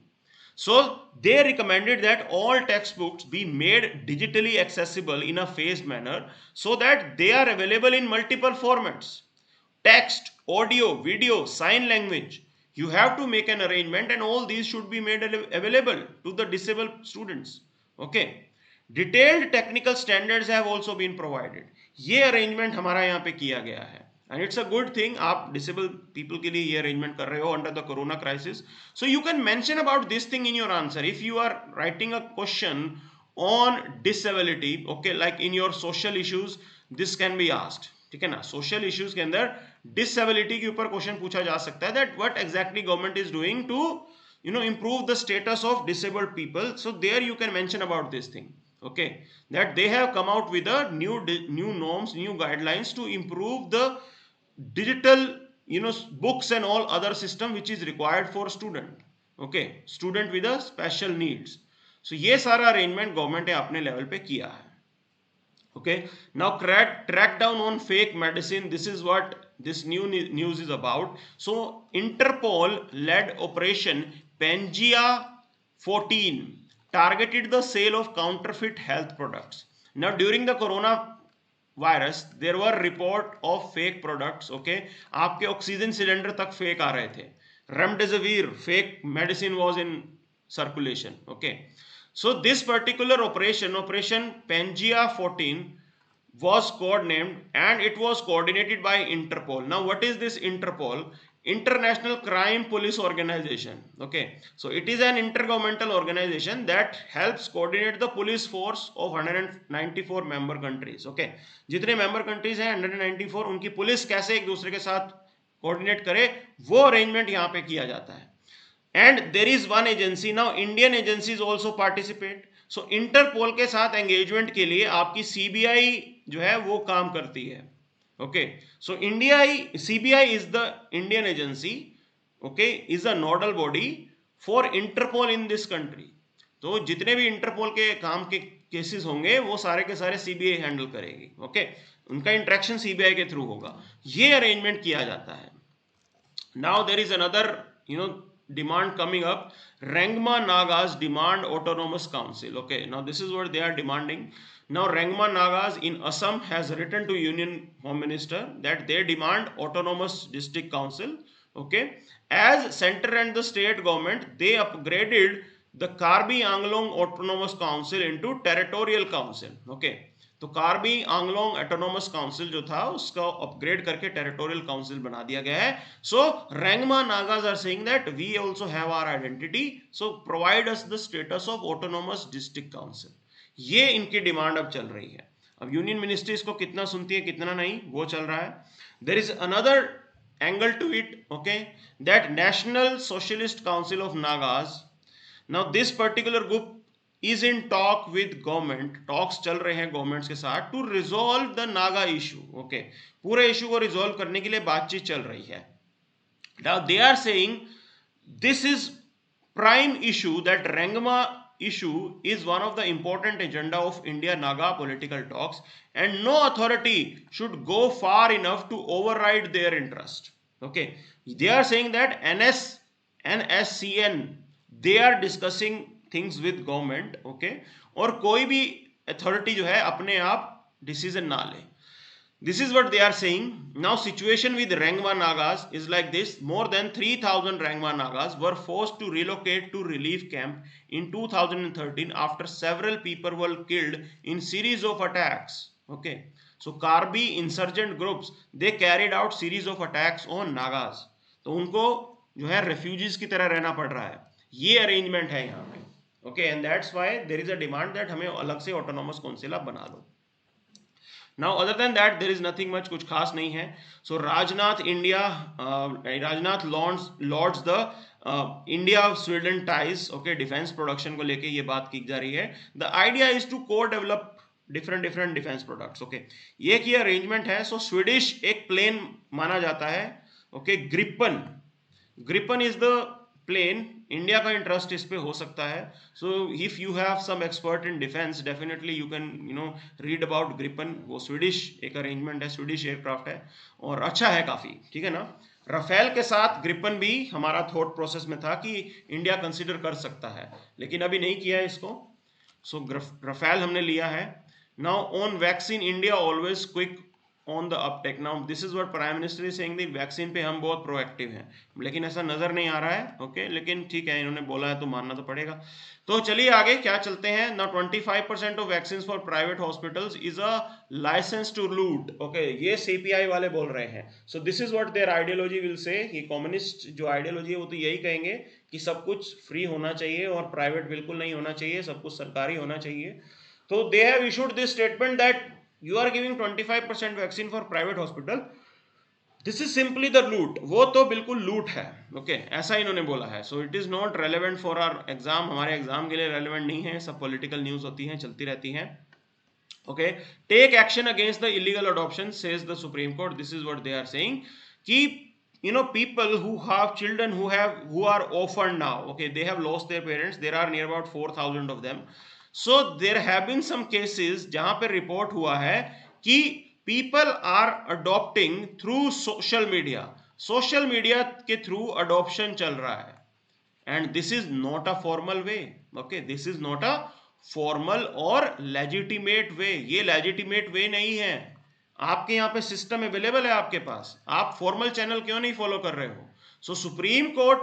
So they recommended that all textbooks be made digitally accessible in a phased manner so that they are available in multiple formats: text, audio, video, sign language. You have to make an arrangement, and all these should be made available to the disabled students. Okay, detailed technical standards have also been provided. ये arrangement हमारा यहाँ पे किया गया है, and it's a good thing. आप disabled people के लिए ये arrangement कर रहे हो under the corona crisis. So you can mention about this thing in your answer. If you are writing a question on disability, okay, like in your social issues, this can be asked. ठीक है ना, social issues के अंदर disability के ऊपर question पूछा जा सकता है, that what exactly government is doing to improve the status of disabled people. So there you can mention about this thing. Okay, that they have come out with a new norms, new guidelines to improve the digital books and all other system which is required for student. Okay, student with a special needs. So ये सारा arrangement government ने अपने level पे किया है. Okay, now track down on fake medicine. This is what this new news is about. So Interpol led operation Pangea 14 targeted the sale of counterfeit health products. Now during the corona virus there were report of fake products. Okay, आपके oxygen cylinder तक fake आ रहे थे. Remdesivir fake medicine was in circulation. Okay, so this particular operation Pangea 14 was codenamed, and it was coordinated by Interpol. Now what is this Interpol? International Crime Police Organization. Okay, so it is an intergovernmental organization that helps coordinate the police force of 194 member countries. Okay, जितने member countries हैं 194, उनकी police कैसे एक दूसरे के साथ coordinate करे, वो अरेंजमेंट यहाँ पे किया जाता है. And there is one agency, now Indian agencies also participate. So Interpol के साथ engagement के लिए आपकी CBI जो है वो काम करती है. Okay, so CBI is the Indian agency, okay, is a nodal body for Interpol in this country. तो जितने भी Interpol के काम के केसेस होंगे वो सारे के सारे CBI हैंडल करेगी. Okay, उनका इंटरेक्शन CBI के थ्रू होगा. ये अरेंजमेंट किया जाता है. Now there is another demand coming up. Rengma Nagas demand autonomous council. Okay, now this is what they are demanding. Now Rengma Nagas in Assam has written to Union Home Minister that they demand autonomous district council. Okay, as center and the state government, they upgraded the Karbi Anglong autonomous council into territorial council. Okay, तो Karbi Anglong autonomous council जो था उसका upgrade करके territorial council बना दिया गया है. So Rengma Nagas are saying that we also have our identity, so provide us the status of autonomous district council. ये इनकी डिमांड अब चल रही है. अब यूनियन मिनिस्ट्री इसको कितना सुनती है कितना नहीं वो चल रहा है. There is another angle to it. Okay, that national socialist council of Nagas, now this particular group is in talk with government, talks चल रहे हैं गवर्नमेंट्स के साथ to resolve the Naga issue. Okay, पूरे इशू को रिजोल्व करने के लिए बातचीत चल रही है। Now they are saying this is prime issue, that Rengma issue is one of the important agenda of India Naga political talks, and no authority should go far enough to override their interest. Okay, they are saying that NSCN, they are discussing things with government. Okay, और कोई भी authority जो है अपने आप decision ना ले। This is what they are saying. Now situation with Rengma Nagas is like this. More than 3,000 Rengma Nagas were forced to relocate to relief camp in 2013 after several people were killed in series of attacks. Okay. So Karbi insurgent groups, they carried out series of attacks on Nagas. तो उनको जो है refugees की तरह रहना पड़ रहा है। ये arrangement है यहाँ पे। Okay, and that's why there is a demand that हमें अलग से autonomous council बना लो। Now other than that there is nothing much, कुछ खास नहीं है। So Rajnath lauds the India Sweden ties, okay, defence production को लेके ये बात की जा रही है। The idea is to co-develop different defence products. Okay, ये की अरेंजमेंट है। सो स्वीडिश एक प्लेन माना जाता है। Okay, Gripen is the plane, India का इंटरेस्ट इस पे हो सकता है। So if you have some expert in defence, definitely you can read about Gripen. वो स्वीडिश एक अरेंजमेंट है, स्वीडिश एयरक्राफ्ट है और अच्छा है काफी, ठीक है ना। राफेल के साथ ग्रिपन भी हमारा थॉट प्रोसेस में था कि इंडिया कंसिडर कर सकता है, लेकिन अभी नहीं किया है इसको। सो राफेल हमने लिया है। Now on vaccine, India always quick on the Uptake. Now this is what prime minister is saying, the vaccine पे हम बहुत प्रोएक्टिव हैं, लेकिन ऐसा नजर नहीं आ रहा है। ओके, लेकिन ठीक है, इन्होंने बोला है तो मानना तो पड़ेगा। तो चलिए आगे क्या चलते हैं। Now 25% of vaccine for private hospitals is a licence to loot. Okay, ये सीपीआई वाले बोल रहे हैं। So this is what their ideology will say. ये कम्युनिस्ट जो आइडियोलॉजी है वो तो यही कहेंगे कि सब कुछ फ्री होना चाहिए और प्राइवेट बिल्कुल नहीं होना चाहिए, सब कुछ सरकारी होना चाहिए। तो they have issued this statement that you are giving 25% vaccine for private hospital, this is simply the लूट। वो तो बिल्कुल लूट है। ओके, ऐसा इन्होंने बोला है। So it is not relevant for our exam, हमारे एग्जाम के लिए रेलेवेंट नहीं है। सब पॉलिटिकल न्यूज होती हैं, चलती रहती हैं। Okay, take action against the illegal adoption says the supreme court. This is what they are saying कि people who have children who are orphaned now, okay, they have lost their parents, there are near about 4,000 of them. So there have been some cases जहां पे report हुआ है कि people are adopting through social media, social media के through adoption चल रहा है। And this is not a formal way. Okay, this is not a formal और लेजिटिमेट वे। ये लेजिटिमेट वे नहीं है। आपके यहाँ पे सिस्टम अवेलेबल है आपके पास, आप फॉर्मल चैनल क्यों नहीं फॉलो कर रहे हो। So Supreme Court,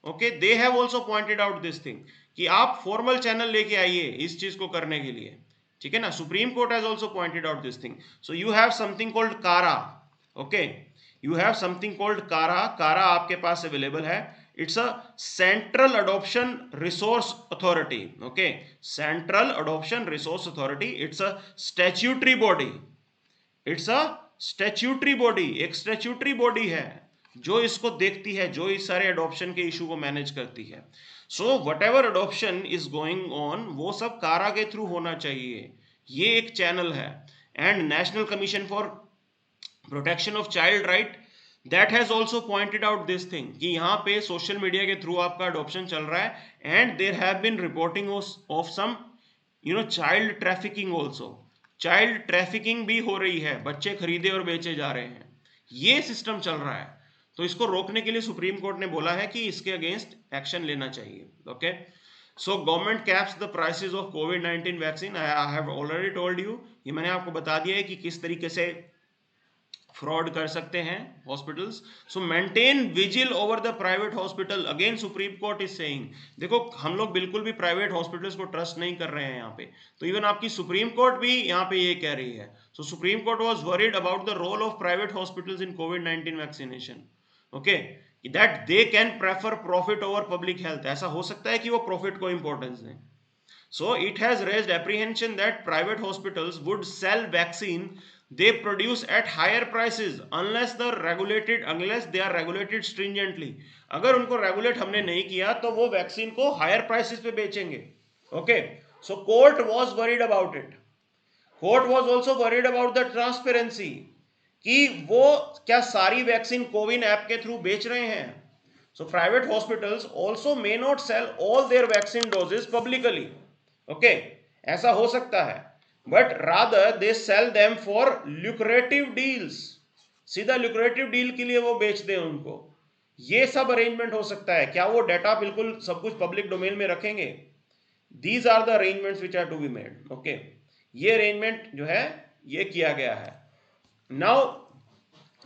okay, they have also pointed out this thing कि आप फॉर्मल चैनल लेके आइए इस चीज को करने के लिए, ठीक है ना। Supreme Court has also pointed out this thing. So you have something called CARA. Okay, you have something called CARA. CARA आपके पास अवेलेबल है। It's a central adoption resource authority. Okay, central adoption resource authority, it's a statutory body. It's a statutory body, एक statutory body है जो इसको देखती है, जो इस सारे अडॉप्शन के इशू को मैनेज करती है। So what ever adoption is going on, वो सब कारा के थ्रू होना चाहिए। ये एक चैनल है। And national commission for protection of child right, that has also pointed out this thing कि यहाँ पे सोशल मीडिया के थ्रू आपका अडॉप्शन चल रहा है। And there have been reporting of some child trafficking also. Child trafficking भी हो रही है, बच्चे खरीदे और बेचे जा रहे हैं, ये सिस्टम चल रहा है। तो इसको रोकने के लिए सुप्रीम कोर्ट ने बोला है कि इसके अगेंस्ट एक्शन लेना चाहिए। Okay, so government caps the prices of covid vaccine. I have already told you, ये मैंने आपको बता दिया है कि किस तरीके से फ्रॉड कर सकते हैं hospitals. So maintain vigil over the private hospital, again supreme court is saying. देखो, हम लोग बिल्कुल भी प्राइवेट हॉस्पिटल्स को ट्रस्ट नहीं कर रहे हैं यहाँ पे, तो इवन आपकी सुप्रीम कोर्ट भी यहाँ पे ये कह रही है। So Supreme Court was worried about the role of private hospitals in कोविड-19 vaccination. Okay, that they can prefer profit over public health. ऐसा हो सकता है कि वो प्रॉफिट को इंपॉर्टेंस दें। So it has raised apprehension that private hospitals would sell vaccine they produce at higher prices unless they are regulated stringently। अगर उनको रेगुलेट हमने नहीं किया तो वो वैक्सीन को हायर प्राइसेस पे बेचेंगे। Okay, So court was worried about it. Court was also worried about the transparency कि वो क्या सारी वैक्सीन कोविन ऐप के थ्रू बेच रहे हैं. So private hospitals also may not sell all their vaccine doses publicly. Okay, ऐसा हो सकता है. But rather they sell them for lucrative deals. सीधा lucrative deal के लिए वो बेच दें उनको. ये सब अरेंजमेंट हो सकता है. क्या वो डाटा बिल्कुल सब कुछ पब्लिक डोमेन में रखेंगे? These are the arrangements which are to be made. Okay, ये अरेंजमेंट जो है ये किया गया है. Now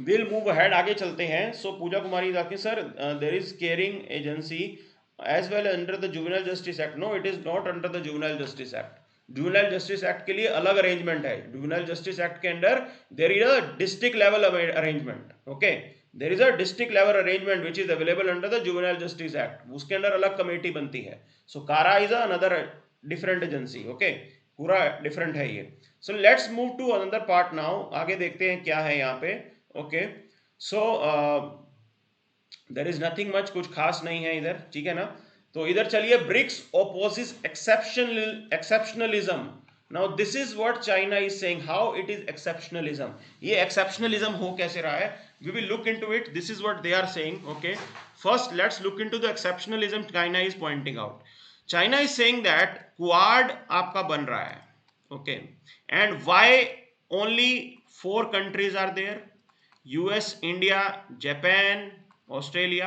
we'll move ahead. आगे चलते हैं. So Puja Kumari Daki sir, there is caring agency as well under the Juvenile Justice Act. No, it is not under the Juvenile Justice Act. Juvenile Justice Act के लिए अलग अरेंजमेंट है. Juvenile Justice Act के अंदर there is a district level arrangement. Okay, there is a district level arrangement which is available under the Juvenile Justice Act. उसके अंदर अलग committee बनती है. So CARA is another different agency. Okay, पूरा different है ये. So let's move to another part now. आगे देखते हैं क्या है यहाँ पे. Okay, so there is nothing much, कुछ खास नहीं है इधर. ठीक है ना. तो इधर चलिए. BRICS opposes exceptionalism. Now this is what China is saying, how it is exceptionalism. ये exceptionalism हो कैसे रहा है? We will look into it. This is what they are saying. Okay, first let's look into the exceptionalism China is pointing out. China is saying that Quad आपका बन रहा है. Okay, and why only 4 countries are there? US, India, Japan, Australia.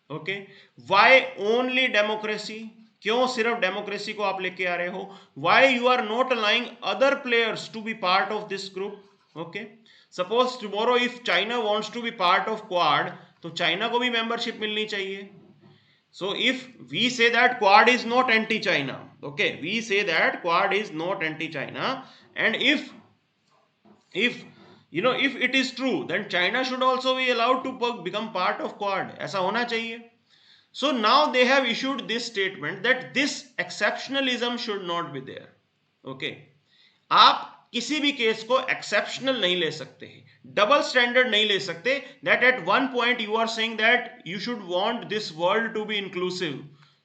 Okay, why only democracy? क्यों सिर्फ democracy को आप लेके आ रहे हो? Why you are not allowing other players to be part of this group? Okay, suppose tomorrow if China wants to be part of Quad, तो China को भी मेंबरशिप मिलनी चाहिए. So if we say that Quad is not anti-China, okay, we say that Quad is not anti-China, and if you know, if it is true, then China should also be allowed to become part of Quad. ऐसा होना चाहिए. So now they have issued this statement that this exceptionalism should not be there. Okay, आप किसी भी case को exceptional नहीं ले सकते, डबल स्टैंडर्ड नहीं ले सकते. That at one point you are saying that you should want this world to be inclusive,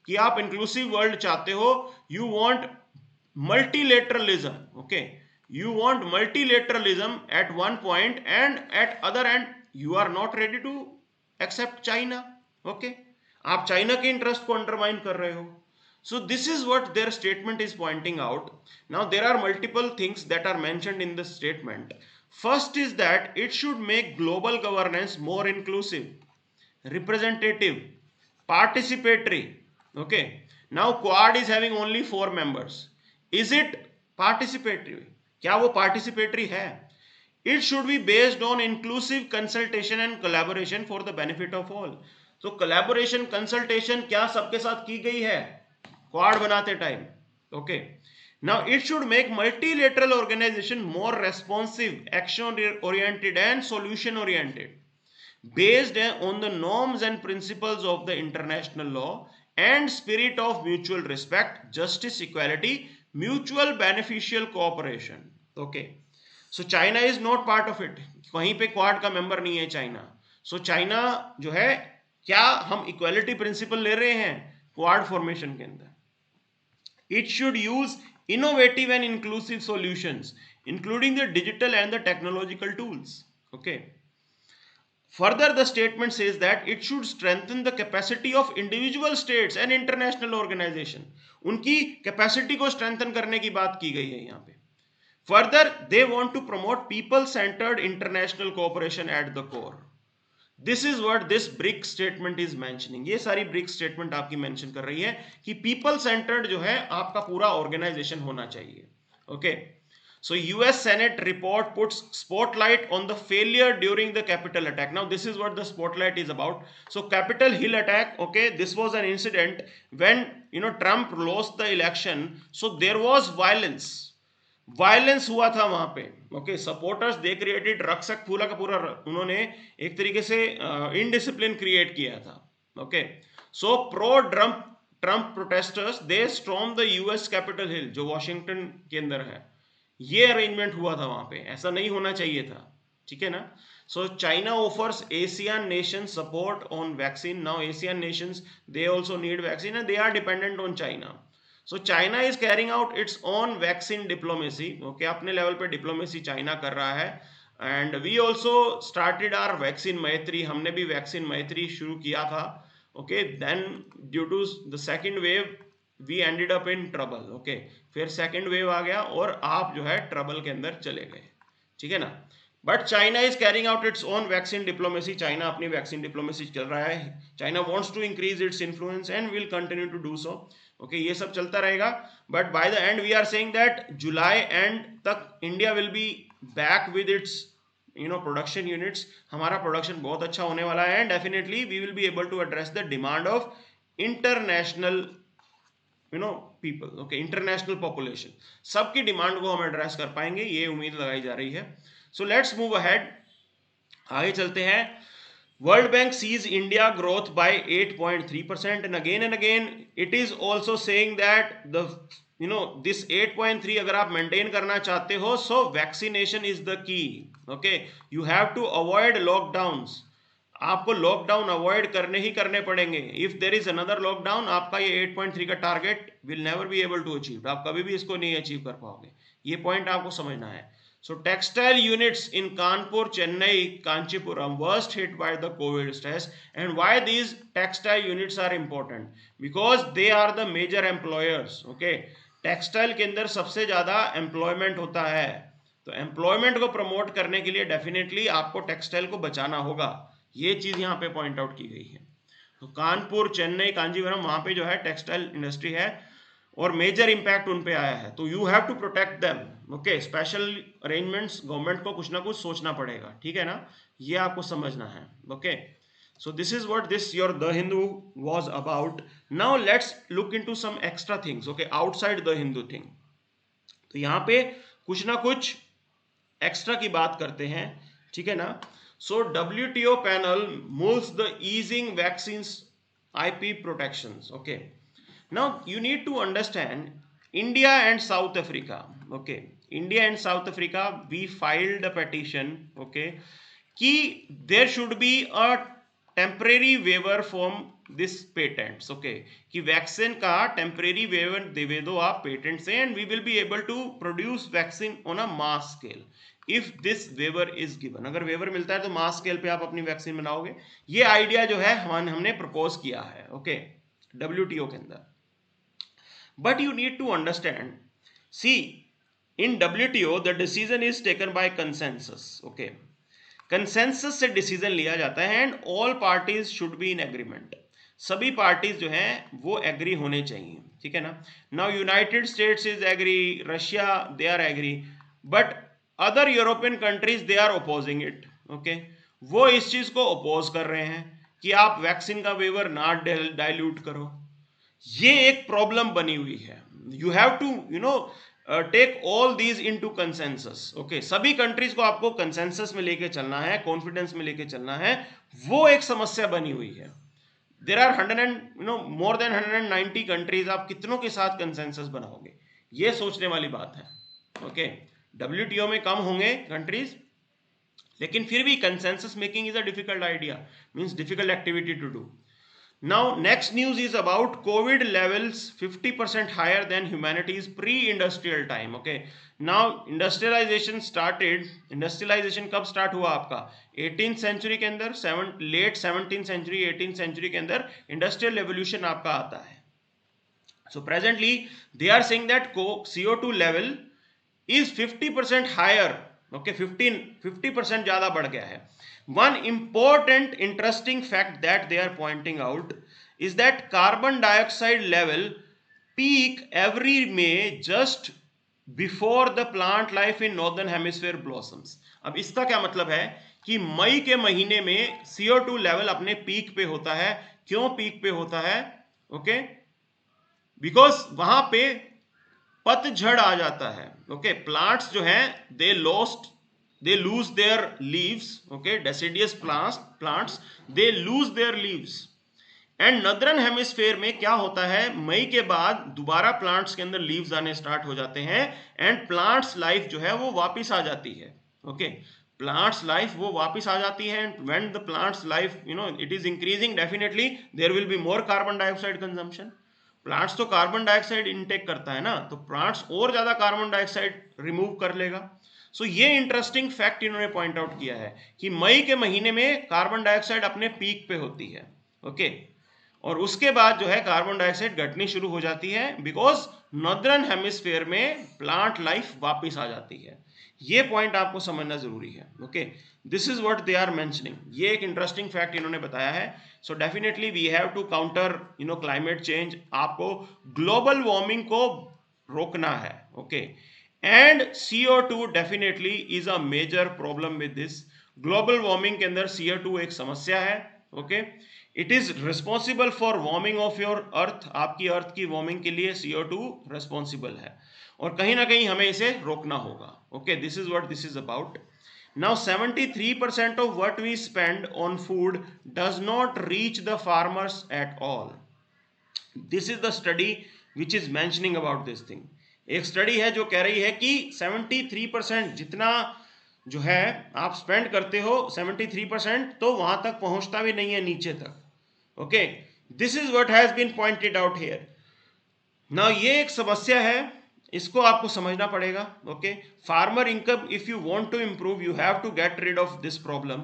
कि आप इंक्लूसिव वर्ल्ड चाहते हो. You want multilateralism. Okay, you want multilateralism at one point, and at other end you are not ready to accept China. Okay, आप China के interest को undermine कर रहे हो. So this is what their statement is pointing out. Now there are multiple things that are mentioned in this statement. First is that it should make global governance more inclusive, representative, participatory. Okay, now Quad is having only 4 members. Is it participatory? क्या वो participatory है? It should be based on inclusive consultation and collaboration for the benefit of all. तो collaboration consultation क्या सबके साथ की गई है क्वाड बनाते time? Okay, now it should make multilateral organisation more responsive, action oriented and solution oriented, based on the norms and principles of the international law and spirit of mutual respect, justice, equality, mutual beneficial cooperation. Okay, so China is not part of it. वहीं पे quad का member नहीं है China. So China जो है, क्या हम equality principal ले रहे हैं क्वाड फॉर्मेशन के अंदर? It should use innovative and inclusive solutions including the digital and the technological tools. Okay, further the statement says that it should strengthen the capacity of individual states and international organization. उनकी capacity को strengthen करने की बात की गई है यहाँ पे. Further they want to promote people centered international cooperation at the core. This is what this BRIC statement is mentioning. ये सारी BRIC statement आपकी मेंशन कर रही है कि people centered जो है आपका पूरा ऑर्गेनाइजेशन होना चाहिए. Okay, so US Senate report puts spotlight on the failure during the Capitol attack. Now this is what the spotlight is about. So Capitol Hill attack, okay, this was an incident when Trump lost the election. So there was violence हुआ था वहां पे. Okay, supporters they created रक्षक पूरा का पूरा उन्होंने एक तरीके से indiscipline create किया था. Okay, so pro Trump protesters they stormed the US Capitol Hill जो वॉशिंगटन के अंदर है. ये अरेंजमेंट हुआ था वहां पे. ऐसा नहीं होना चाहिए था. ठीक है ना. So China offers Asian nation support on vaccine. Now Asian nations they also need vaccine and they are dependent on China. So China is carrying out its own vaccine diplomacy, okay, अपने level पे diplomacy China कर रहा है। And we also started our vaccine Maitri, हमने भी vaccine Maitri शुरू किया था, okay. Then due to the second wave we ended up in trouble, okay. फिर सेकेंड वेव आ गया और आप जो है ट्रबल के अंदर चले गए, ठीक है ना। But China is carrying out its own vaccine diplomacy, China अपनी वैक्सीन डिप्लोमेसी चल रहा है। China wants to increase its influence and will continue to do so, okay. ये सब चलता रहेगा, but by the end we are saying that July end तक India will be back with its production units, हमारा production बहुत अच्छा होने वाला है, and definitely we will be able to address the demand of international people, okay, international population, सबकी demand को हम एड्रेस कर पाएंगे, ये उम्मीद लगाई जा रही है। सो लेट्स मूव अहेड, आगे चलते हैं। World bank sees India growth by 8.3%, and again it is also saying that the this 8.3 अगर आप मेंटेन करना चाहते हो, so vaccination is the key, okay. You have to avoid lockdowns, आपको lockdown avoid करने ही करने पड़ेंगे। If there is another lockdown, आपका ये 8.3 का target will never be able to achieve, आप कभी भी इसको नहीं अचीव कर पाओगे, ये पॉइंट आपको समझना है। So textile units in Kanpur, Chennai, Kanchipuram worst hit by the COVID stress. And why these textile units are important? Because they are the major employers. Okay, textile के अंदर सबसे ज़्यादा employment होता है, तो employment को promote करने के लिए definitely आपको textile को बचाना होगा, ये चीज़ यहाँ पे point out की गई है। तो कानपुर, चेन्नई, कांजीवरम, वहाँ पे जो है टेक्सटाइल इंडस्ट्री है और मेजर इंपैक्ट उन पे आया है, तो you have to protect them, okay. Special arrangements government को कुछ ना कुछ सोचना पड़ेगा, ठीक है ना, ये आपको समझना है, okay. So this is what this your the Hindu was about. Now let's look into some extra things, okay, outside the Hindu thing. तो यहाँ पे कुछ ना कुछ एक्स्ट्रा की बात करते हैं, ठीक है ना। सो WTO panel moves the easing vaccines IP protections, okay. Now you need to understand India and South Africa, okay. India and South Africa, we filed a petition, okay, कि there should be a temporary waiver from this patents, okay, कि vaccine का temporary waiver दे दो आप patent से, and we will be able to produce vaccine on a mass scale if this waiver is given. अगर waiver मिलता है तो मास स्केल पे आप अपनी वैक्सीन बनाओगे, ये आइडिया जो है हमने प्रपोज किया है, ओके, WTO के अंदर। But you need to understand, see, in WTO the decision is taken by consensus, okay. Consensus से डिसीजन लिया जाता है, and all parties should be in agreement, सभी पार्टीज जो हैं वो एग्री होने चाहिए, ठीक है ना। Now United States is agree, Russia they are agree, but other European countries they are opposing it, okay. वो इस चीज को अपोज कर रहे हैं कि आप वैक्सीन का वेवर ना डाइल्यूट करो, ये एक प्रॉब्लम बनी हुई है। You have to take all these into consensus, okay. सभी कंट्रीज को आपको कंसेंसस में लेके चलना है, कॉन्फिडेंस में लेके चलना है, वो एक समस्या बनी हुई है। There are 100 and more than 190 countries, आप कितनों के साथ कंसेंसस बनाओगे, ये सोचने वाली बात है, ओके। WTO में कम होंगे कंट्रीज, लेकिन फिर भी consensus making is a difficult idea, means difficult activity to do. Now next news is about COVID levels 50% higher than humanity's pre-industrial time, okay. Now industrialization started, industrialization कब start हुआ आपका 18th century के अंदर, late 17th century 18th century के अंदर industrial revolution आपका आता है। So presently they are saying that CO2 level is 50% higher, okay, 50% ज़्यादा बढ़ गया है। One important interesting fact that they are pointing out is that carbon dioxide level peak every May just before the plant life in northern hemisphere blossoms। अब इसका क्या मतलब है कि मई के महीने में CO2 लेवल अपने पीक पे होता है। क्यों पीक पे होता है, ओके, बिकॉज वहां पे पतझड़ आ जाता है, ओके। प्लांट्स जो हैं they lose their leaves, okay, deciduous plants they lose their leaves, and northern hemisphere में क्या होता है, मई के बाद दोबारा प्लांट्स के अंदर लीव्स आने स्टार्ट हो जाते हैं, एंड प्लांट्स लाइफ जो है वो वापस आ जाती है, ओके। प्लांट्स लाइफ वो वापस आ जाती है, and when the plants life it is increasing, definitely there will be more carbon dioxide consumption, plants तो कार्बन डाइऑक्साइड इनटेक करता है ना, तो प्लांट्स और ज्यादा कार्बन डाइऑक्साइड रिमूव कर लेगा। सो ये इंटरेस्टिंग फैक्ट इन्होंने पॉइंट आउट किया है कि मई के महीने में कार्बन डाइऑक्साइड अपने पीक पे होती है, ओके, और उसके बाद जो है कार्बन डाइऑक्साइड घटनी शुरू हो जाती है, बिकॉज नॉर्दर्न हेमिस्फीयर में प्लांट लाइफ वापस आ जाती है। ये पॉइंट आपको समझना जरूरी है, okay. This is what they are mentioning, ये एक इंटरेस्टिंग फैक्ट इन्होंने बताया है। So definitely we have to counter climate change, आपको ग्लोबल वार्मिंग को रोकना है, okay. And CO2 definitely is a major problem with this. Global warming के अंदर CO2 एक समस्या है, okay. It is responsible for warming of your earth, आपकी अर्थ की वार्मिंग के लिए CO2 रिस्पॉन्सिबल है, और कहीं ना कहीं हमें इसे रोकना होगा, okay. This is what this is about. Now 73% of what we spend on food does not reach the farmers at all. This is the study which is mentioning about this thing. एक study है जो कह रही है कि 73% जितना जो है आप स्पेंड करते हो, 73% तो वहां तक पहुंचता भी नहीं है नीचे तक, okay. This is what has been pointed out here. Now ये एक समस्या है, इसको आपको समझना पड़ेगा, okay. Farmer income if you want to improve you have to get rid of this problem.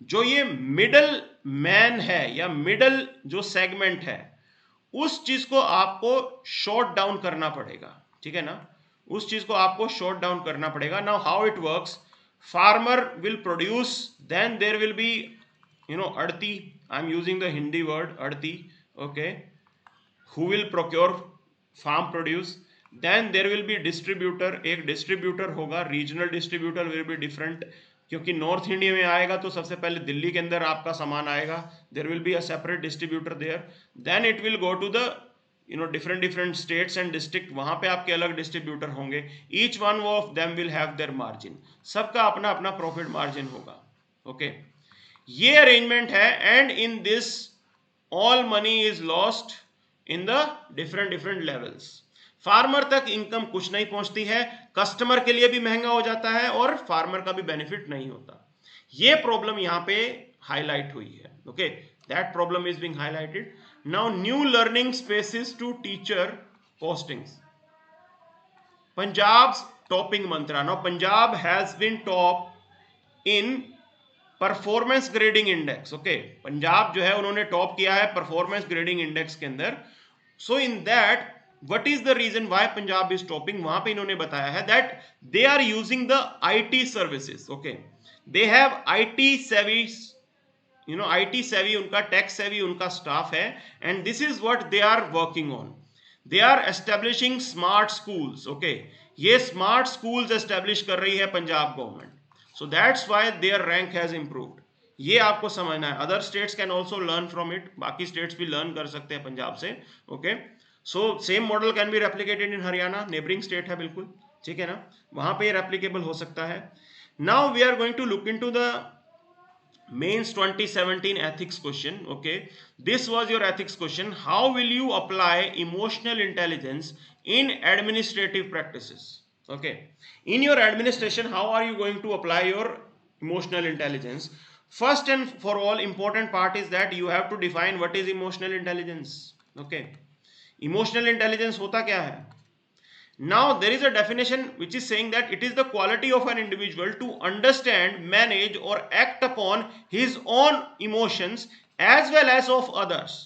जो ये मिडल मैन है या मिडल जो सेगमेंट है, उस चीज को आपको शॉर्ट डाउन करना पड़ेगा, ठीक है ना, उस चीज को आपको शॉर्ट डाउन करना पड़ेगा। Now how it works, farmer will produce, then there will be adhati, I am using the Hindi word adhati, okay, who will procure farm produce, then there will be distributor, एक डिस्ट्रीब्यूटर होगा, regional distributor will be different, क्योंकि north India में आएगा तो सबसे पहले दिल्ली के अंदर आपका सामान आएगा, there will be a separate distributor there, then it will go to the different states and district, वहां पे आपके अलग डिस्ट्रीब्यूटर होंगे, each one of them will have their margin, सबका अपना अपना प्रॉफिट मार्जिन होगा, ओके। ये अरेंजमेंट है, and in this all money is lost in the different levels. Farmer तक इनकम कुछ नहीं पहुंचती है, कस्टमर के लिए भी महंगा हो जाता है और फार्मर का भी बेनिफिट नहीं होता। ये प्रॉब्लम यहां पे हाईलाइट हुई है, okay, that problem is being highlighted. Now new learning spaces to teacher postings, Punjab topping mantra. Now Punjab has been top in performance grading index, okay, Punjab जो है उन्होंने टॉप किया है परफॉर्मेंस ग्रेडिंग इंडेक्स के अंदर। So in that what is the reason why Punjab is topping, वहां पे इन्होंने बताया है that they are using the IT services, okay, they have IT savvy, IT सेवी उनका, टेक सेवी उनका स्टाफ है, and this is what they are working on. They are establishing smart schools, okay, ये स्मार्ट स्कूल्स एस्टेब्लिश कर रही है Punjab government, so that's why their rank has improved। ये आपको समझना है, other states can also learn from it, बाकी states भी लर्न कर सकते हैं पंजाब से, okay. So same model can be replicated in Haryana, neighbouring state है बिल्कुल, ठीक है ना, वहां पे रेप्लिकेबल हो सकता है। Now we are going to look into the mains 2017 ethics question, okay, this was your ethics question, how will you apply emotional intelligence in administrative practices, okay, in your administration how are you going to apply your emotional intelligence? First and for all important part is that you have to define what is emotional intelligence, okay, emotional intelligence hota kya hai? Now there is a definition which is saying that it is the quality of an individual to understand, manage or act upon his own emotions as well as of others,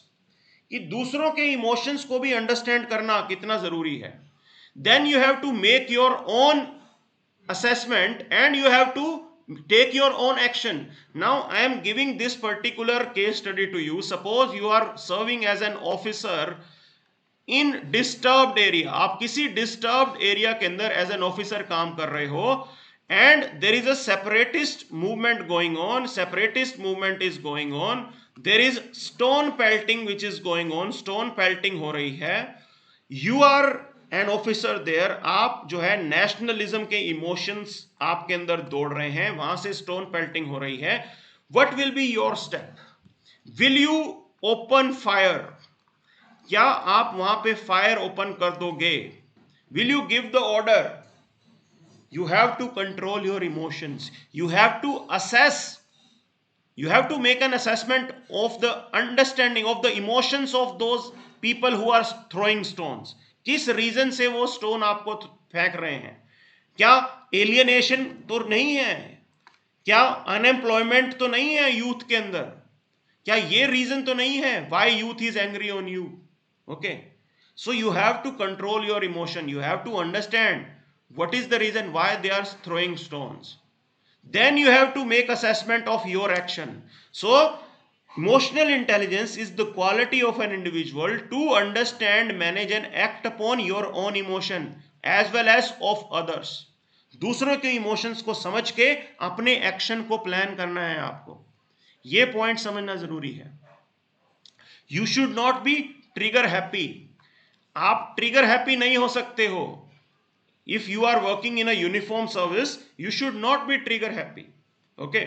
कि दूसरों के emotions को भी understand करना कितना जरूरी है। Then you have to make your own assessment and you have to take your own action. Now I am giving this particular case study to you. Suppose you are serving as an officer in disturbed area, आप किसी disturbed area के अंदर as an officer काम कर रहे हो, and there is a separatist movement going on, separatist movement is going on, there is stone pelting which is going on, stone pelting हो रही है, you are an officer there, आप जो है नेशनलिज्म के इमोशंस आपके अंदर दौड़ रहे हैं, वहां से स्टोन पेल्टिंग हो रही है, what will be your step? Will you open fire? क्या आप वहां पे फायर ओपन कर दोगे? Will you give the order? You have to control your emotions, you have to assess, you have to make an assessment of the understanding of the emotions of those people who are throwing stones, किस reason से वो stone आपको फेंक रहे हैं? क्या alienation तो नहीं है? क्या अनएम्प्लॉयमेंट तो नहीं है यूथ के अंदर? क्या ये रीजन तो नहीं है why youth is angry on you? Okay, so you have to control your emotion, you have to understand what is the reason why they are throwing stones, then you have to make assessment of your action. So emotional intelligence is the quality of an individual to understand, manage and act upon your own emotion as well as of others. दूसरों के emotions को समझ के अपने action को plan करना है आपको, ये पॉइंट समझना जरूरी है. You should not be trigger happy. आप ट्रिगर हैप्पी नहीं हो सकते हो. If you are working in a uniform service, you should not be trigger happy. Okay,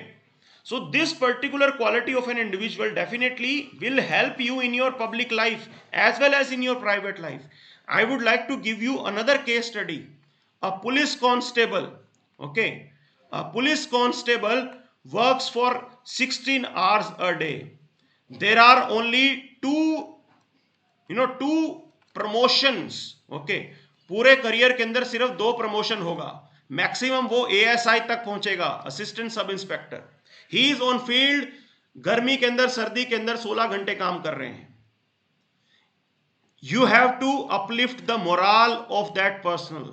so this particular quality of an individual definitely will help you in your public life as well as in your private life. I would like to give you another case study. A police constable, okay, a police constable works for 16 hours a day. There are only two promotions. Okay, पूरे career के अंदर सिर्फ 2 promotion होगा, maximum वो ASI तक पहुंचेगा, assistant sub inspector. He is on field, गर्मी के अंदर सर्दी के अंदर 16 घंटे काम कर रहे हैं. You have to uplift the morale of that person.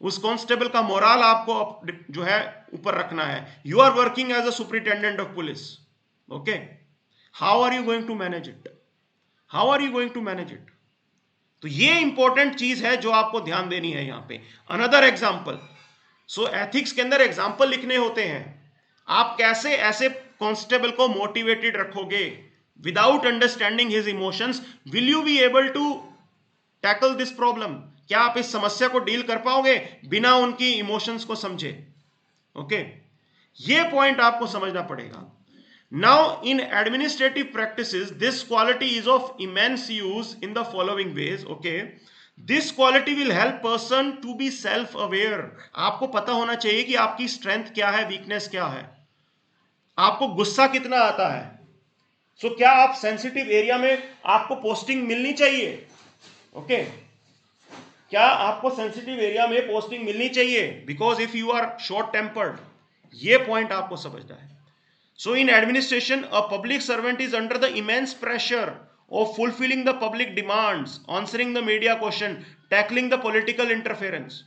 उस कांस्टेबल का मोरल आपको जो है ऊपर रखना है. You are working as a superintendent of police. Okay, how are you going to manage it? How are you going to manage it? तो ये इंपॉर्टेंट चीज है जो आपको ध्यान देनी है यहां पे. Another example. सो एथिक्स के अंदर एग्जांपल लिखने होते हैं. आप कैसे ऐसे कांस्टेबल को मोटिवेटेड रखोगे? Without understanding his emotions, will you be able to tackle this problem? क्या आप इस समस्या को डील कर पाओगे बिना उनकी इमोशंस को समझे? ओके, ये पॉइंट आपको समझना पड़ेगा. Now in administrative practices, this quality is of immense use in the following ways. Okay, this quality will help person to be self aware. आपको पता होना चाहिए कि आपकी स्ट्रेंथ क्या है, वीकनेस क्या है. आपको गुस्सा कितना आता है. सो क्या आप सेंसिटिव एरिया में आपको पोस्टिंग मिलनी चाहिए? ओके, क्या आपको सेंसिटिव एरिया में पोस्टिंग मिलनी चाहिए? Because if you are short tempered, ये पॉइंट आपको समझना है. So in administration, a public servant is under the immense pressure of fulfilling the public demands, answering the media question, tackling the political interference.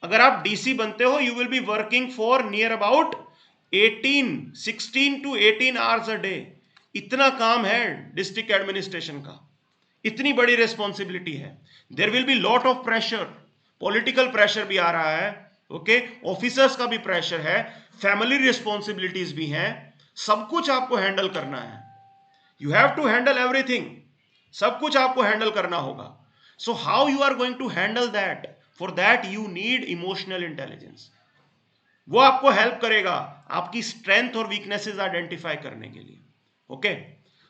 अगर आप DC बनते हो, you will be working for near about 16 to 18 hours a day. इतना काम है district administration का, इतनी बड़ी रिस्पॉन्सिबिलिटी है. There will be lot of pressure, political pressure भी आ रहा है. ओके, ऑफिसर्स का भी प्रेशर है, फैमिली रिस्पॉन्सिबिलिटीज भी हैं, सब कुछ आपको हैंडल करना है. You have to handle everything, सब कुछ आपको हैंडल करना होगा. So how you are going to handle that? For that you need emotional intelligence. वो आपको हेल्प करेगा आपकी स्ट्रेंथ और वीकनेसेस आइडेंटिफाई करने के लिए. Okay,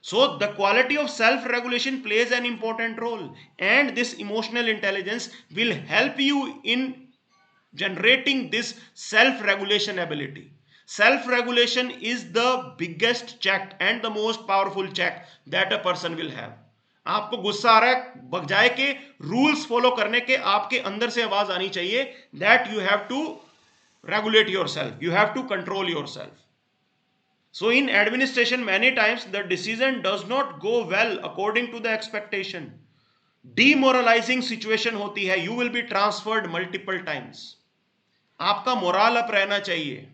so the quality of self regulation plays an important role, and this emotional intelligence will help you in generating this self-regulation ability. Self-regulation is the biggest check and the most powerful check that a person will have. आपको गुस्सा आ रहा है, बजाय के rules follow करने के आपके अंदर से आवाज आनी चाहिए that you have to regulate yourself, you have to control yourself. So in administration, many times the decision does not go well according to the expectation. Demoralizing situation होती है, you will be transferred multiple times. आपका moral up रहना चाहिए,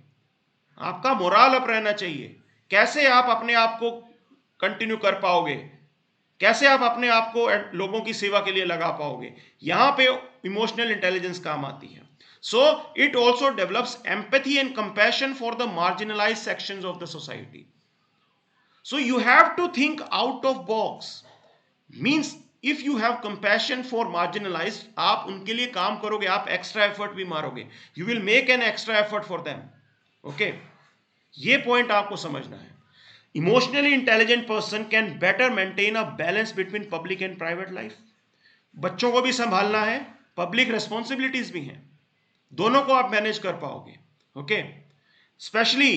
आपका moral up रहना चाहिए. कैसे आप अपने आप को कंटिन्यू कर पाओगे? कैसे आप अपने आप को लोगों की सेवा के लिए लगा पाओगे? यहां पे इमोशनल इंटेलिजेंस काम आती है. So it also develops empathy and compassion for the marginalised sections of the society. So you have to think out of box. Means if you have compassion for marginalised, आप उनके लिए काम करोगे, आप extra effort भी मारोगे, you will make an extra effort for them. Okay, ये point आपको समझना है. Emotionally intelligent person can better maintain a balance between public and private life. बच्चों को भी संभालना है, पब्लिक रेस्पॉन्सिबिलिटीज भी हैं, दोनों को आप मैनेज कर पाओगे. Okay, specially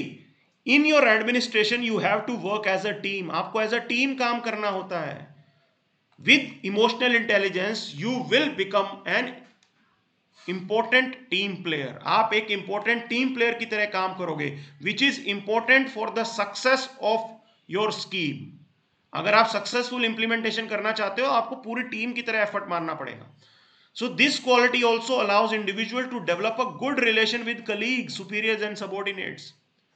in your administration you have to work as a team. आपको एज अ टीम काम करना होता है. with emotional intelligence you will become an important team player. आप एक इंपॉर्टेंट टीम प्लेयर की तरह काम करोगे, which is important for the success of your scheme. अगर आप सक्सेसफुल इंप्लीमेंटेशन करना चाहते हो, आपको पूरी टीम की तरह एफर्ट मारना पड़ेगा. So this quality also allows individual to develop a good relation with colleagues, superiors and subordinates.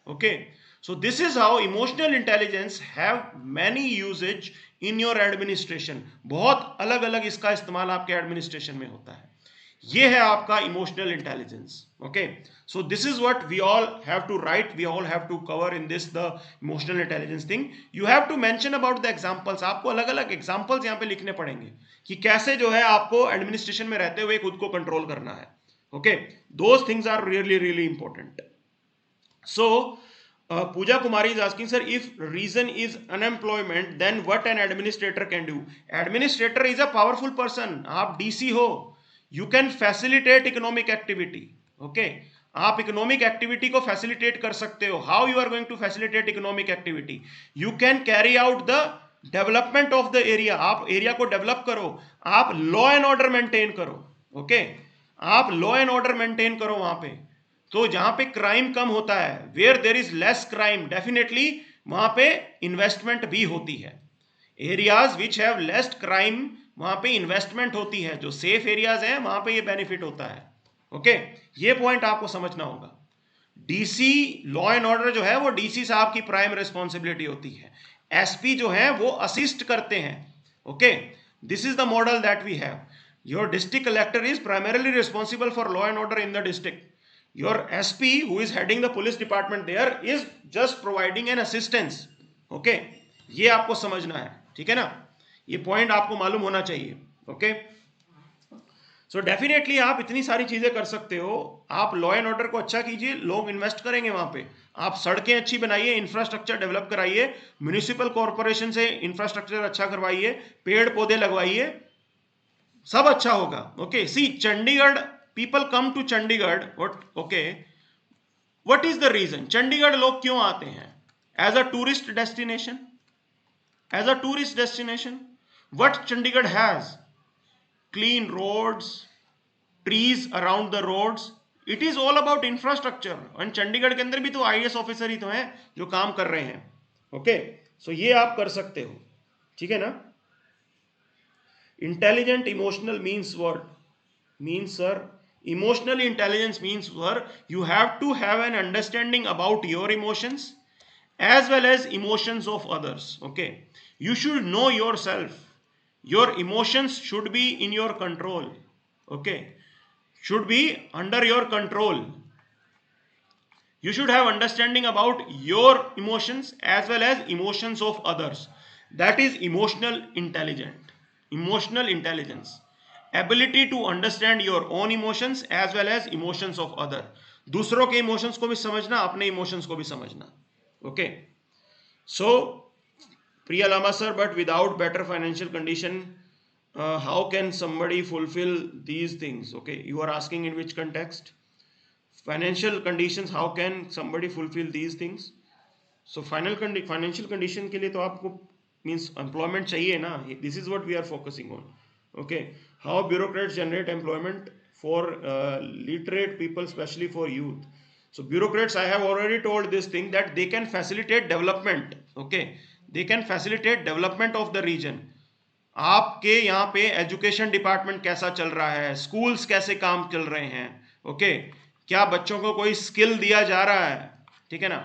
Okay, so this is how emotional intelligence have many usage in your administration. बहुत अलग अलग इसका इस्तेमाल आपके एडमिनिस्ट्रेशन में होता है. ये है आपका emotional intelligence. Okay, so this is what we all have to write, we all have to cover in this the emotional intelligence thing. You have to mention about the examples. आपको अलग अलग examples यहाँ पे लिखने पड़ेंगे कि कैसे जो है आपको एडमिनिस्ट्रेशन में रहते हुए खुद को कंट्रोल करना है. Okay, those things are really really important. So Pooja Kumari is asking, sir, if reason is unemployment, then what an administrator can do? Administrator is a powerful person. आप DC हो, you can facilitate economic activity. Okay, आप economic activity को facilitate कर सकते हो. How you are going to facilitate economic activity? You can carry out the development of the area. आप area को develop करो, आप लॉ एंड ऑर्डर मेंटेन करो. ओके, आप लॉ एंड ऑर्डर मेंटेन करो वहां पे. तो जहां पे क्राइम कम होता है, where there is less crime, definitely वहां पे इन्वेस्टमेंट भी होती है. Areas which have less crime, वहां पे इन्वेस्टमेंट होती है. जो सेफ एरियाज हैं वहां पे ये बेनिफिट होता है. ओके, ये पॉइंट आपको समझना होगा. डीसी लॉ एंड ऑर्डर जो है वो डीसी साहब की प्राइम रिस्पॉन्सिबिलिटी होती है. एसपी जो है वो असिस्ट करते हैं. Okay, this is the model that we have. Your district collector is primarily responsible for law and order in the district. Your SP, who is heading the police department there, is just providing an assistance. Okay, ये आपको समझना है. ठीक है ना, ये point आपको मालूम होना चाहिए. ओके, सो डेफिनेटली आप इतनी सारी चीजें कर सकते हो. आप लॉ एंड ऑर्डर को अच्छा कीजिए, लोग इन्वेस्ट करेंगे वहां पे. आप सड़कें अच्छी बनाइए, इंफ्रास्ट्रक्चर डेवलप कराइए, म्यूनिसिपल कॉर्पोरेशन से इंफ्रास्ट्रक्चर अच्छा करवाइए, पेड़ पौधे लगवाइए, सब अच्छा होगा. Okay, see Chandigarh, people come to Chandigarh, what is the reason? Chandigarh लोग क्यों आते हैं? As a tourist destination. As a tourist destination, what Chandigarh has? Clean roads, trees around the roads. It is all about infrastructure. और चंडीगढ़ के अंदर भी तो IAS officer ही तो हैं जो काम कर रहे हैं. ओके, सो ये आप कर सकते हो. ठीक है ना. Intelligent emotional means what? Means sir, emotional intelligence means, sir, you have to have an understanding about your emotions as well as emotions of others. Okay, you should know yourself. Your emotions should be in your control. Okay, should be under your control. You should have understanding about your emotions as well as emotions of others. That is emotional intelligence. Ability to understand your own emotions as well as emotions of other. दूसरों के emotions को भी समझना, अपने emotions को भी समझना. Okay, so Priya Lama sir, but without better financial condition how can somebody fulfill these things? Okay, you are asking in which context? Financial conditions, how can somebody fulfill these things? So financial condition के लिए तो आपको means employment चाहिए ना. This is what we are focusing on. Okay, how bureaucrats generate employment for literate people, especially for youth. So bureaucrats, I have already told this thing that they can facilitate development. Okay, they can facilitate development of the region. आपके यहाँ पे education department कैसा चल रहा है, schools कैसे काम चल रहे हैं. ओके, क्या बच्चों को कोई स्किल दिया जा रहा है? ठीक है ना,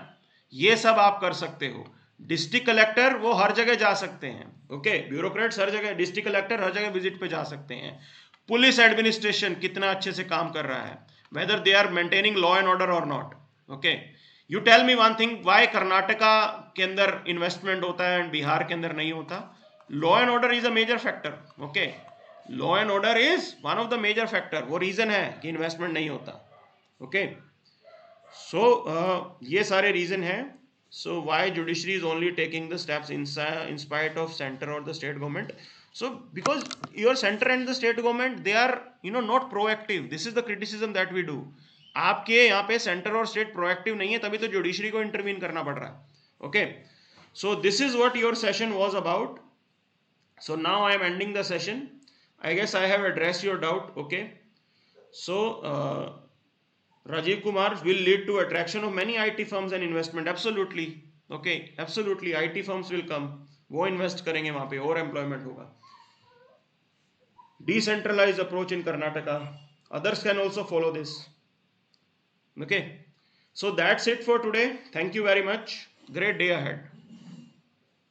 ये सब आप कर सकते हो. डिस्ट्रिक्ट कलेक्टर वो हर जगह जा सकते हैं. ओके, ब्यूरोक्रेट्स हर जगह, डिस्ट्रिक्ट कलेक्टर हर जगह विजिट पे जा सकते हैं. पुलिस एडमिनिस्ट्रेशन कितना अच्छे से काम कर रहा है, whether they are maintaining law and order और not. Okay, you tell me one thing, why Karnataka के अंदर इन्वेस्टमेंट होता है एंड बिहार के अंदर नहीं होता? Law and order is a major factor. Okay, law and order is one of the major factor. वो रीजन है कि इन्वेस्टमेंट नहीं होता. ओके, सो ये सारे रीजन है. So why judiciary is only taking the steps in spite of center or the state government? So because your center and the state government, they are not proactive. This is the criticism that we do. आपके यहाँ पे centre और state proactive नहीं है, तभी तो judiciary को intervene करना पड़ रहा है. Okay, so this is what your session was about. So now I am ending the session. I guess I have addressed your doubt. Okay. So Rajiv Kumar will lead to attraction of many IT firms and investment. Absolutely. Okay. Absolutely. IT firms will come. वो invest करेंगे वहाँ पे और employment होगा. Decentralized approach in Karnataka. Others can also follow this. Okay. So that's it for today. Thank you very much. Great day ahead.